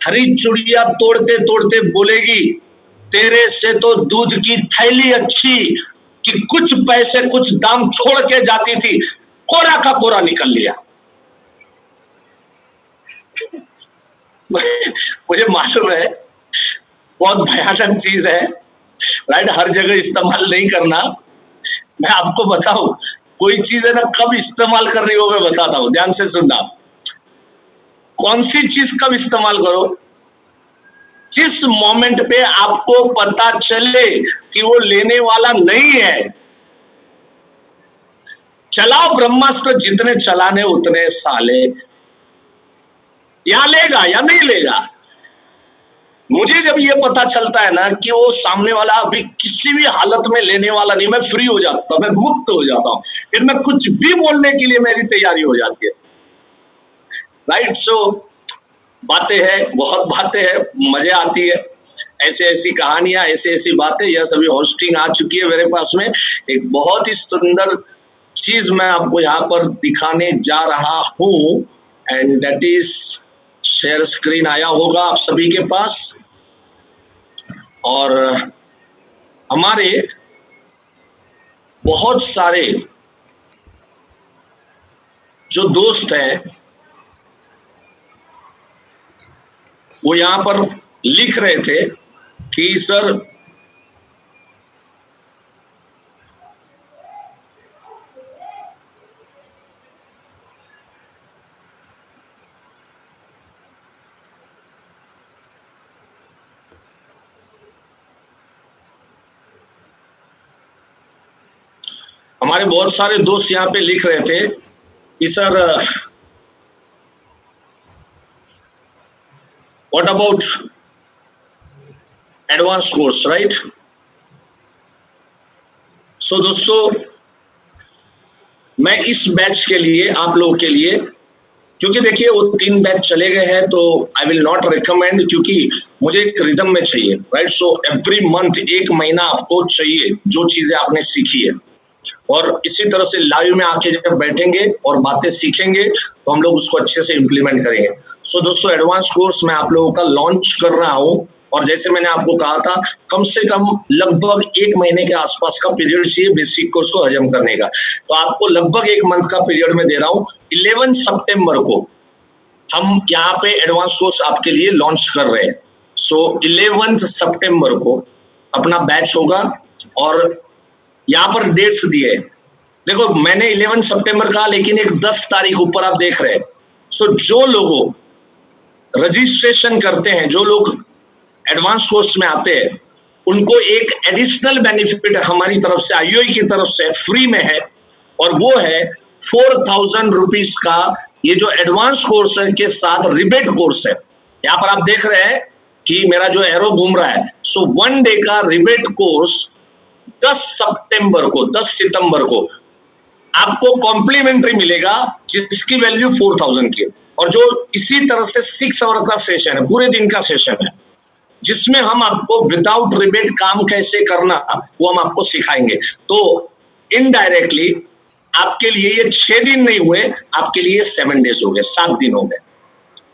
हरी चुड़िया तोड़ते तोड़ते बोलेगी, तेरे से तो दूध की थैली अच्छी कि कुछ पैसे कुछ दाम छोड़ के जाती थी, कोरा का कोरा निकल लिया। मुझे मालूम है बहुत भयानक चीज है, राइट, हर जगह इस्तेमाल नहीं करना। मैं आपको बताऊं, कोई चीज है ना, कब इस्तेमाल कर रही हो मैं बताता हूं, ध्यान से सुनना। कौन सी चीज कब इस्तेमाल करो? जिस मोमेंट पे आपको पता चले कि वो लेने वाला नहीं है। चलाओ ब्रह्मास्त्र जितने चलाने उतने साले, या लेगा या नहीं लेगा। मुझे जब ये पता चलता है ना कि वो सामने वाला अभी किसी भी हालत में लेने वाला नहीं, मैं फ्री हो जाता हूं, मैं मुक्त हो जाता हूं, फिर मैं कुछ भी बोलने के लिए मेरी तैयारी हो जाती है, राइट। सो बातें हैं, बहुत बातें हैं, मजे आती है, ऐसे ऐसी कहानियां, ऐसे ऐसी बातें। यह सभी होस्टिंग आ चुकी है मेरे पास में। एक बहुत ही सुंदर चीज मैं आपको यहाँ पर दिखाने जा रहा हूं, and that is share screen आया होगा आप सभी के पास। और हमारे बहुत सारे जो दोस्त हैं वो यहां पर लिख रहे थे कि सर हमारे बहुत सारे दोस्त यहाँ पे लिख रहे थे कि sir what about advance course, right. So दोस्तों, मैं इस बैच के लिए, आप लोगों के लिए, क्योंकि देखिए वो 3 बैच चले गए हैं, तो आई विल नॉट रिकमेंड, क्योंकि मुझे एक रिदम में चाहिए, राइट। सो एवरी मंथ, 1 महीना आपको चाहिए जो चीजें आपने सीखी है, और इसी तरह से लाइव में आके जब बैठेंगे और बातें सीखेंगे तो हम लोग उसको अच्छे से इम्प्लीमेंट करेंगे। सो दोस्तों, एडवांस कोर्स मैं आप लोगों का लॉन्च कर रहा हूं, और जैसे मैंने आपको कहा था, कम से कम लगभग 1 महीने के आसपास का पीरियड चाहिए बेसिक कोर्स को हजम करने का। तो आपको लगभग 1 मंथ का पीरियड में दे रहा हूं। 11 सितंबर को हम यहाँ पे एडवांस कोर्स आपके लिए लॉन्च कर रहे हैं। सो 11 सितंबर को अपना बैच होगा, और यहाँ पर डेट्स दिए। देखो मैंने 11 सितंबर कहा, लेकिन एक 10 तारीख ऊपर आप देख रहे हैं। सो जो लोग रजिस्ट्रेशन करते हैं, जो लोग एडवांस कोर्स में आते हैं, उनको एक एडिशनल बेनिफिट हमारी तरफ से, आईओई की तरफ से फ्री में है, और वो है 4000 रुपीज का ये जो एडवांस कोर्स है के साथ रिबेट कोर्स है। यहाँ पर आप देख रहे हैं कि मेरा जो एरो घूम रहा है। सो 1 डे का रिबेट कोर्स 10 सितंबर को आपको कॉम्प्लीमेंट्री मिलेगा, जिसकी वैल्यू 4000 की है। और जो इसी तरह से 6 आवर का सेशन है, पूरे दिन का सेशन है, जिसमें हम आपको विदाउट रिबेट काम कैसे करना वो हम आपको सिखाएंगे। तो इनडायरेक्टली आपके लिए ये 6 दिन नहीं हुए, आपके लिए 7 डेज हो गए, 7 दिन हो गए,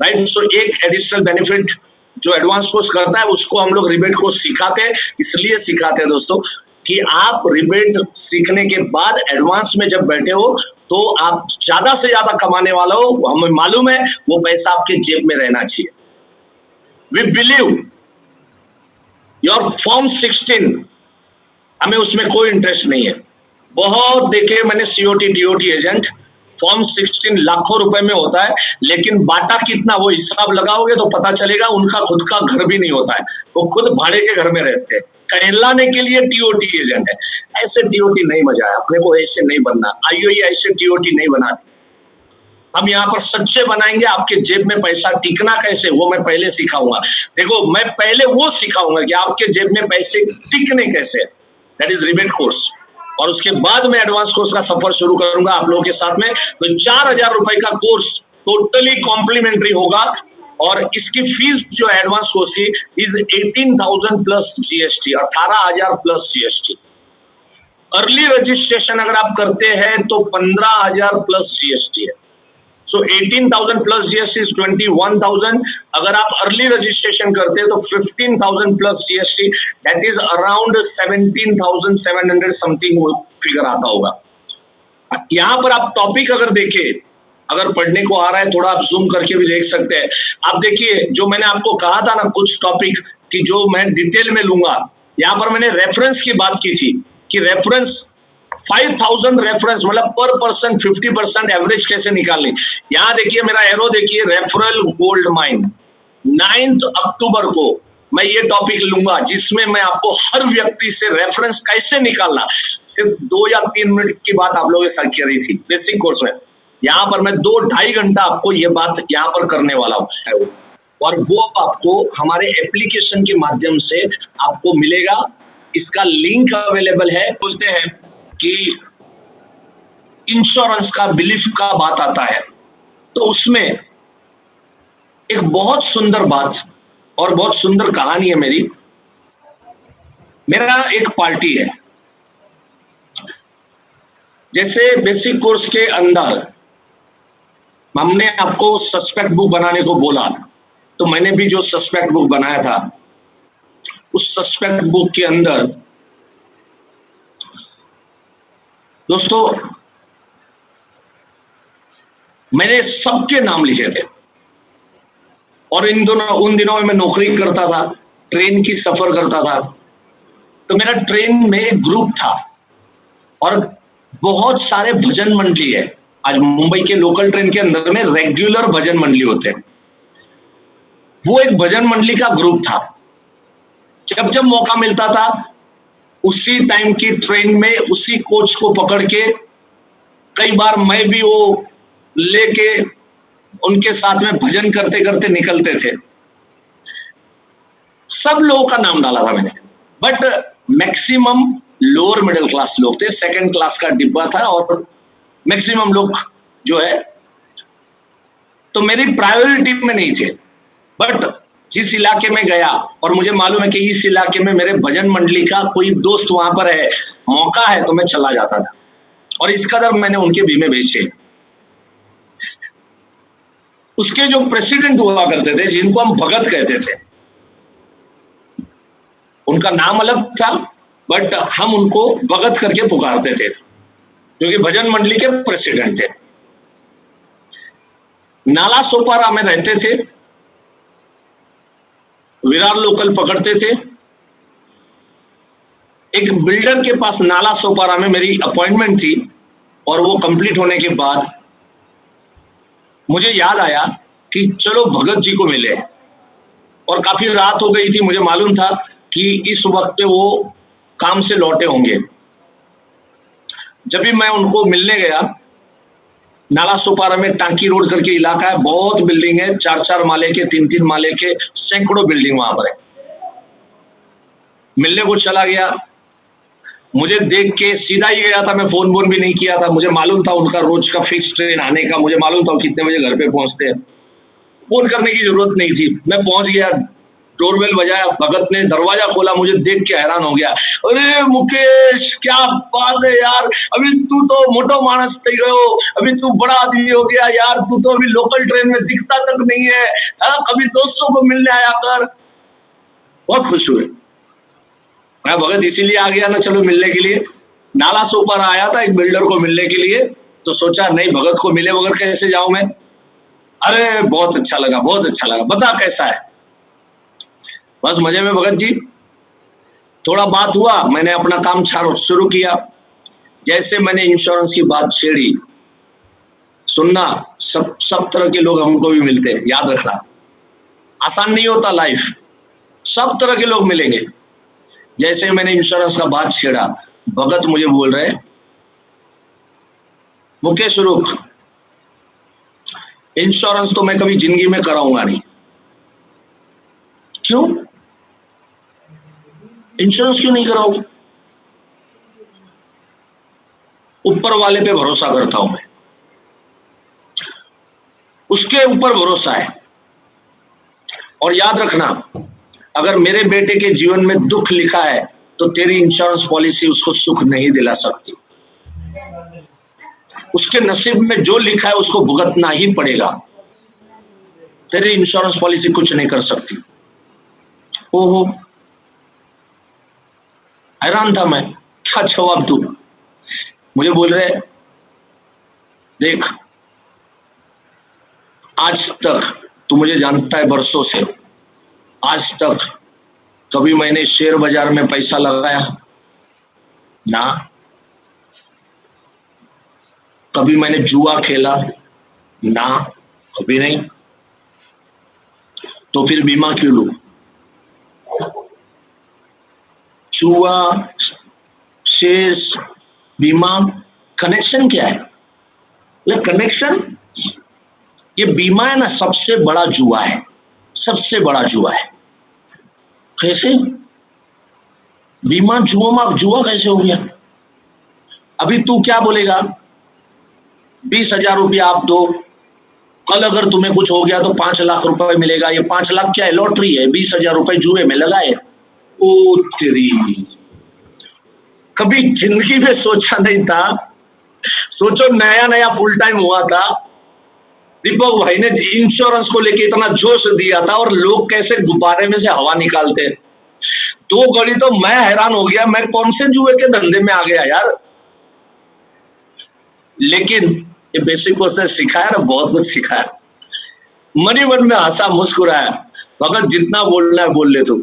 राइट। सो एक एडिशनल बेनिफिट जो एडवांस कोर्स करता है उसको हम लोग रिबेट कोर्स सिखाते हैं। इसलिए सिखाते हैं दोस्तों कि आप रिबेट सीखने के बाद एडवांस में जब बैठे हो तो आप ज्यादा से ज्यादा कमाने वाला हो। हमें मालूम है वो पैसा आपके जेब में रहना चाहिए। वी बिलीव योर फॉर्म 16, हमें उसमें कोई इंटरेस्ट नहीं है। बहुत देखे मैंने सीओटी टीओटी एजेंट, फॉर्म 16 लाखों रुपए में होता है, लेकिन बाटा कितना वो हिसाब लगाओगे तो पता चलेगा उनका खुद का घर भी नहीं होता है, वो खुद भाड़े के घर में रहते हैं। कहलाने के लिए टीओटी एजेंट है। ऐसे टीओटी नहीं मजा है, अपने को ऐसे नहीं बनना। आईओई ऐसे टीओटी नहीं बनाती। हम यहाँ पर सच्चे बनाएंगे। आपके जेब में पैसा टिकना कैसे वो मैं पहले सिखाऊंगा। देखो मैं पहले वो सिखाऊंगा कि आपके जेब में पैसे टिकने कैसे, दैट इज रिबेट कोर्स। और उसके बाद मैं एडवांस कोर्स का सफर शुरू करूंगा आप लोगों के साथ में। तो 4000 रुपए का कोर्स टोटली कॉम्प्लीमेंट्री होगा और इसकी फीस जो एडवांस कोर्स की is 18,000 plus GST, 18,000 plus GST. Early registration अगर आप करते हैं तो 15,000 प्लस जीएसटी है। सो 18,000 प्लस जीएसटी इज 21,000। अगर आप अर्ली रजिस्ट्रेशन करते हैं तो 15,000 plus GST, that is around 17,700 something वो फिगर आता होगा। यहां पर आप टॉपिक अगर देखें, अगर पढ़ने को आ रहा है थोड़ा आप जूम करके भी देख सकते हैं। आप देखिए जो मैंने आपको कहा था ना कुछ टॉपिक कि जो मैं डिटेल में लूंगा, यहां पर मैंने रेफरेंस की बात की थी कि रेफरेंस 5,000 रेफरेंस मतलब पर पर्सन 50% एवरेज कैसे निकालनी। यहां देखिए मेरा एरो देखिए, रेफरल गोल्ड माइन 9 अक्टूबर को मैं ये टॉपिक लूंगा जिसमें मैं आपको हर व्यक्ति से रेफरेंस कैसे निकालना, सिर्फ 2 या 3 मिनट की बात आप लोगों के साथ की रही थी बेसिक कोर्स में। यहां पर मैं 2-2.5 घंटा आपको ये बात यहां पर करने वाला हूं और वो आपको हमारे एप्लीकेशन के माध्यम से आपको मिलेगा। इसका लिंक अवेलेबल है। बोलते हैं कि इंश्योरेंस का बिलीफ का बात आता है तो उसमें एक बहुत सुंदर बात और बहुत सुंदर कहानी है मेरी। मेरा एक पार्टी है, जैसे बेसिक कोर्स के अंदर हमने आपको सस्पेक्ट बुक बनाने को बोला, तो मैंने भी जो सस्पेक्ट बुक बनाया था उस सस्पेक्ट बुक के अंदर दोस्तों मैंने सबके नाम लिखे थे। और उन दिनों में मैं नौकरी करता था, ट्रेन की सफर करता था, तो मेरा ट्रेन में एक ग्रुप था और बहुत सारे भजन मंडली है। आज मुंबई के लोकल ट्रेन के अंदर में रेगुलर भजन मंडली होते हैं। वो एक भजन मंडली का ग्रुप था। जब जब मौका मिलता था उसी टाइम की ट्रेन में उसी कोच को पकड़ के कई बार मैं भी वो लेके उनके साथ में भजन करते करते निकलते थे। सब लोगों का नाम डाला था मैंने, but maximum lower middle class लोग थे, सेकंड क्लास का डिब्बा था और मैक्सिमम लोग जो है तो मेरी प्रायोरिटी में नहीं थे। बट जिस इलाके में गया और मुझे मालूम है कि इस इलाके में मेरे भजन मंडली का कोई दोस्त वहां पर है, मौका है, तो मैं चला जाता था और इस कदर मैंने उनके बीमे बेचे। उसके जो प्रेसिडेंट हुआ करते थे जिनको हम भगत कहते थे, उनका नाम अलग था बट हम उनको भगत करके पुकारते थे, जो कि भजन मंडली के प्रेसिडेंट थे। नाला सोपारा में रहते थे, विरार लोकल पकड़ते थे। एक बिल्डर के पास नाला सोपारा में मेरी अपॉइंटमेंट थी और वो कंप्लीट होने के बाद मुझे याद आया कि चलो भगत जी को मिले, और काफी रात हो गई थी। मुझे मालूम था कि इस वक्त वो काम से लौटे होंगे। जब भी मैं उनको मिलने गया, नाला सोपारा में टांकी रोड करके इलाका है, बहुत बिल्डिंग है, 4-4 माले के, 3-3 माले के, सैकड़ों बिल्डिंग वहां पर है। मिलने को चला गया, मुझे देख के सीधा ही गया था, मैं फोन वोन भी नहीं किया था। मुझे मालूम था उनका रोज का फिक्स ट्रेन आने का, मुझे मालूम था कितने बजे घर पे पहुंचते हैं, फोन करने की जरूरत नहीं थी। मैं पहुंच गया, डोरबेल बजाया, भगत ने दरवाजा खोला, मुझे देख के हैरान हो गया। अरे मुकेश, क्या बात है यार, अभी तू तो मोटो मानस थी गयो, अभी तू बड़ा आदमी हो गया यार, तू तो अभी लोकल ट्रेन में दिखता तक नहीं है, कभी दोस्तों को मिलने आया कर। बहुत खुश हुए। मैं भगत इसीलिए आ गया ना, चलो मिलने के लिए। नाला से ऊपर आया था एक बिल्डर को मिलने के लिए, तो सोचा नहीं भगत को मिले बगैर कैसे जाऊं मैं। अरे बहुत अच्छा लगा, बहुत अच्छा लगा, बता कैसा है। बस मजे में भगत जी। थोड़ा बात हुआ, मैंने अपना काम शुरू किया। जैसे मैंने इंश्योरेंस की बात छेड़ी, सुनना, सब तरह के लोग हमको भी मिलते हैं, याद रखना। आसान नहीं होता लाइफ, सब तरह के लोग मिलेंगे। जैसे मैंने इंश्योरेंस का बात छेड़ा, भगत मुझे बोल रहे, मुकेश रुक, इंश्योरेंस तो मैं कभी जिंदगी में कराऊंगा नहीं। क्यों? इंश्योरेंस क्यों नहीं कराऊंगा? ऊपर वाले पे भरोसा करता हूं मैं, उसके ऊपर भरोसा है। और याद रखना, अगर मेरे बेटे के जीवन में दुख लिखा है तो तेरी इंश्योरेंस पॉलिसी उसको सुख नहीं दिला सकती। उसके नसीब में जो लिखा है उसको भुगतना ही पड़ेगा, तेरी इंश्योरेंस पॉलिसी कुछ नहीं कर सकती। ओहो, हैरान था मैं, क्या जवाब दूं। मुझे बोल रहे, देख आज तक तू मुझे जानता है बरसों से, आज तक कभी मैंने शेयर बाजार में पैसा लगाया ना, कभी मैंने जुआ खेला ना, कभी नहीं। तो फिर बीमा क्यों लूं? जुआ, शेयर्स, बीमा, कनेक्शन क्या है? ये कनेक्शन, ये बीमा है ना, सबसे बड़ा जुआ है, सबसे बड़ा जुआ है। कैसे बीमा जुआ कैसे हो गया? अभी तू क्या बोलेगा, 20,000 रुपया आप दो, कल अगर तुम्हें कुछ हो गया तो 5 लाख रुपए मिलेगा। ये 5 लाख क्या है? लॉटरी है। 20,000 रुपए जुए में लगाए। ओ तेरी, कभी जिंदगी में सोचा नहीं था। सोचो, नया नया फुल टाइम हुआ था, दीपक भाई ने इंश्योरेंस को लेके इतना जोश दिया था, और लोग कैसे गुब्बारे में से हवा निकालते। 2 घड़ी तो मैं हैरान हो गया, मैं कौन से जुए के धंधे में आ गया यार। लेकिन ये बेसिक उसने सिखाया ना, बहुत कुछ सिखाया। मन ही मन में हंसा, मुस्कुराया। भगत जितना बोलना है बोल ले तू,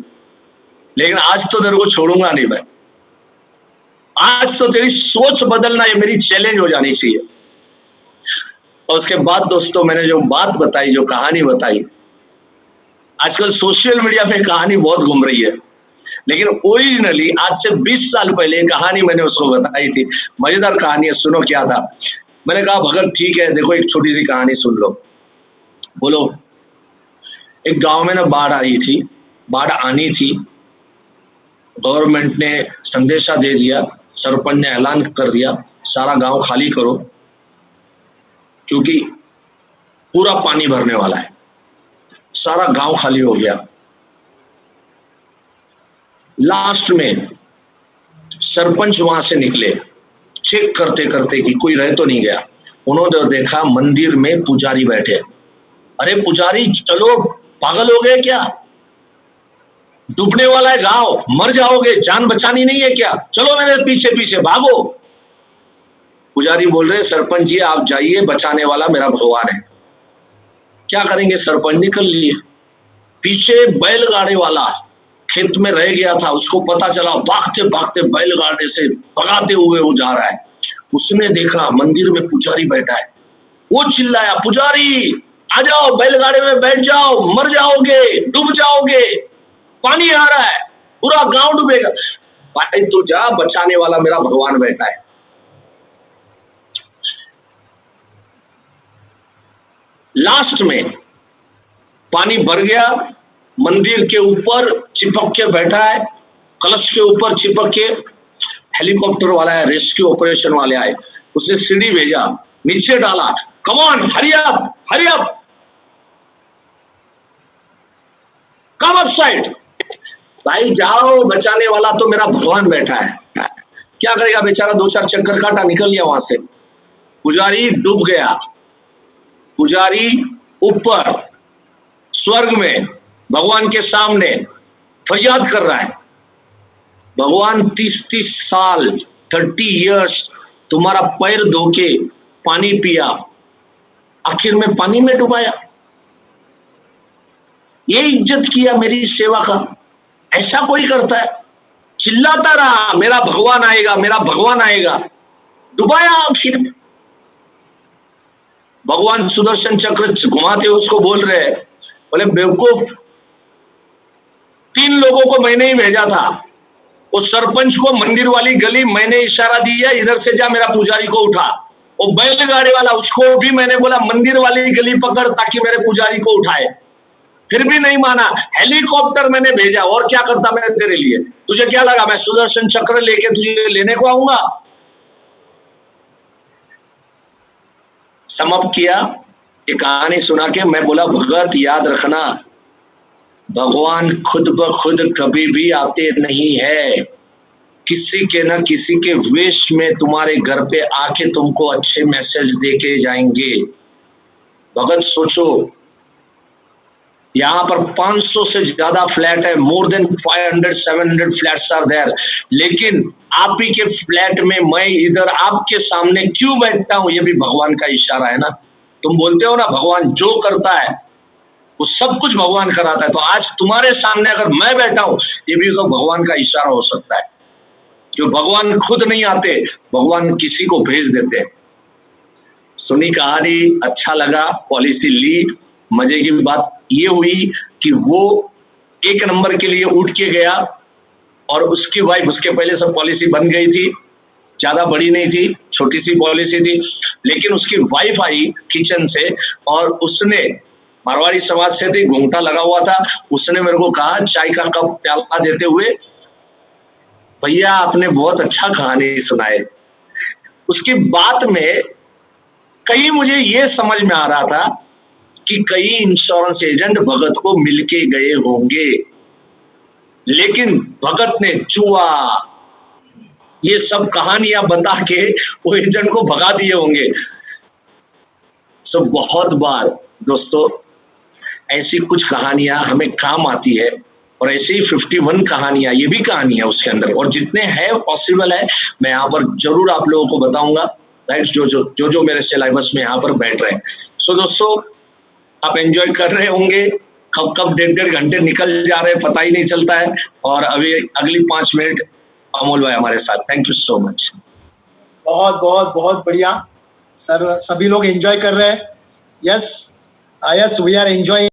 लेकिन आज तो तेरे को छोड़ूंगा नहीं मैं। आज तो तेरी सोच बदलना, ये मेरी चैलेंज हो जानी चाहिए। और उसके बाद दोस्तों, मैंने जो बात बताई, जो कहानी बताई, आजकल सोशल मीडिया पे कहानी बहुत घूम रही है, लेकिन ओरिजिनली आज से 20 साल पहले कहानी मैंने उसको बताई थी। मजेदार कहानी है, सुनो क्या था। मैंने कहा भगत ठीक है, देखो एक छोटी सी कहानी सुन लो। बोलो। एक गांव में ना बाढ़ आई थी, बाढ़ आनी थी। गवर्नमेंट ने संदेशा दे दिया, सरपंच ने ऐलान कर दिया, सारा गांव खाली करो, क्योंकि पूरा पानी भरने वाला है। सारा गांव खाली हो गया। लास्ट में सरपंच वहां से निकले, चेक करते करते कि कोई रह तो नहीं गया। उन्होंने देखा मंदिर में पुजारी बैठे। अरे पुजारी, चलो, पागल हो गए क्या? डूबने वाला है गांव, मर जाओगे, जान बचानी नहीं है क्या? चलो मेरे पीछे पीछे भागो। पुजारी बोल रहे, सरपंच जी आप जाइए, बचाने वाला मेरा भगवान है। क्या करेंगे? सरपंच निकल लिए। पीछे बैलगाड़ी वाला खेत में रह गया था, उसको पता चला, भागते भागते बैलगाड़ी से भगाते हुए वो जा रहा है। उसने देखा मंदिर में पुजारी बैठा है। वो चिल्लाया, पुजारी आ जाओ, बैलगाड़ी में बैठ जाओ, मर जाओगे, डूब जाओगे, पानी आ रहा है, पूरा गांव डूबेगा। भाई तू जा, बचाने वाला मेरा भगवान बैठा है। लास्ट में पानी भर गया, मंदिर के ऊपर चिपक के बैठा है, कलश के ऊपर चिपक के। हेलीकॉप्टर वाला है, रेस्क्यू ऑपरेशन वाले आए, उसने सीढ़ी भेजा, नीचे डाला, come on hurry up, hurry up. Come up side. भाई जाओ, बचाने वाला तो मेरा भगवान बैठा है। क्या करेगा बेचारा, 2-4 चक्कर काटा, निकल गया वहां से। पुजारी डूब गया, पुजारी ऊपर स्वर्ग में भगवान के सामने फरियाद कर रहा है, भगवान 30-30 साल 30 इयर्स तुम्हारा पैर धो के पानी पिया, आखिर में पानी में डुबाया। ये इज्जत किया मेरी सेवा का, ऐसा कोई करता है? चिल्लाता रहा मेरा भगवान आएगा, मेरा भगवान आएगा, डुबाया आखिर में। भगवान सुदर्शन चक्र घुमाते उसको बोल रहे, बोले बेवकूफ, 3 लोगों को मैंने ही भेजा था। उस सरपंच को मंदिर वाली गली मैंने इशारा दिया, इधर से जा मेरा पुजारी को उठा। वो बैलगाड़ी वाला, उसको भी मैंने बोला मंदिर वाली गली पकड़ ताकि मेरे पुजारी को उठाए, फिर भी नहीं माना। हेलीकॉप्टर मैंने भेजा, और क्या करता मैं तेरे लिए? तुझे क्या लगा मैं सुदर्शन चक्र लेके तुझे लेने को आऊंगा? समाप्त किया ये कहानी सुना के। मैं बोला भगत याद रखना, भगवान खुद ब खुद कभी भी आते नहीं है, किसी के न किसी के वेश में तुम्हारे घर पे आके तुमको अच्छे मैसेज देके जाएंगे। भगत सोचो, यहाँ पर 500 से ज्यादा फ्लैट है, more than 500-700 flats are there, लेकिन आप ही के फ्लैट में मैं इधर आपके सामने क्यों बैठता हूं? ये भी भगवान का इशारा है ना। तुम बोलते हो ना भगवान जो करता है वो सब कुछ भगवान कराता है, तो आज तुम्हारे सामने अगर मैं बैठा हूं, ये भी तो भगवान का इशारा हो सकता है। जो भगवान खुद नहीं आते, भगवान किसी को भेज देते हैं। सुनी कहानी, अच्छा लगा, पॉलिसी ली। मजे की बात ये हुई कि वो 1 नंबर के लिए उठ के गया और उसकी वाइफ, उसके पहले सब पॉलिसी बन गई थी, ज्यादा बड़ी नहीं थी, छोटी सी पॉलिसी थी, लेकिन उसकी वाइफ आई किचन से और उसने, मारवाड़ी समाज से थी, घूंघटा लगा हुआ था, उसने मेरे को कहा चाय का कप प्याला देते हुए, भैया आपने बहुत अच्छा कहानी सुनाए। उसकी बात में कहीं मुझे ये समझ में आ रहा था कि कई इंश्योरेंस एजेंट भगत को मिलके गए होंगे, लेकिन भगत ने जुआ ये सब कहानियां बता के वो एजेंट को भगा दिए होंगे। सो बहुत बार दोस्तों ऐसी कुछ कहानियां हमें काम आती है, और ऐसे ही 51 कहानियां, ये भी कहानी है उसके अंदर, और जितने हैं पॉसिबल है मैं यहाँ पर जरूर आप लोगों को बताऊंगा, राइट, जो मेरे सिलेबस में यहाँ पर बैठ रहे हैं। सो दोस्तों आप एंजॉय कर रहे होंगे, कब 1.5 घंटे निकल जा रहे हैं पता ही नहीं चलता है, और अभी अगली 5 मिनट अमोल भाई हमारे साथ। Thank you so much. बहुत बहुत बहुत बढ़िया सर, सभी लोग एंजॉय कर रहे हैं। Yes we are enjoying.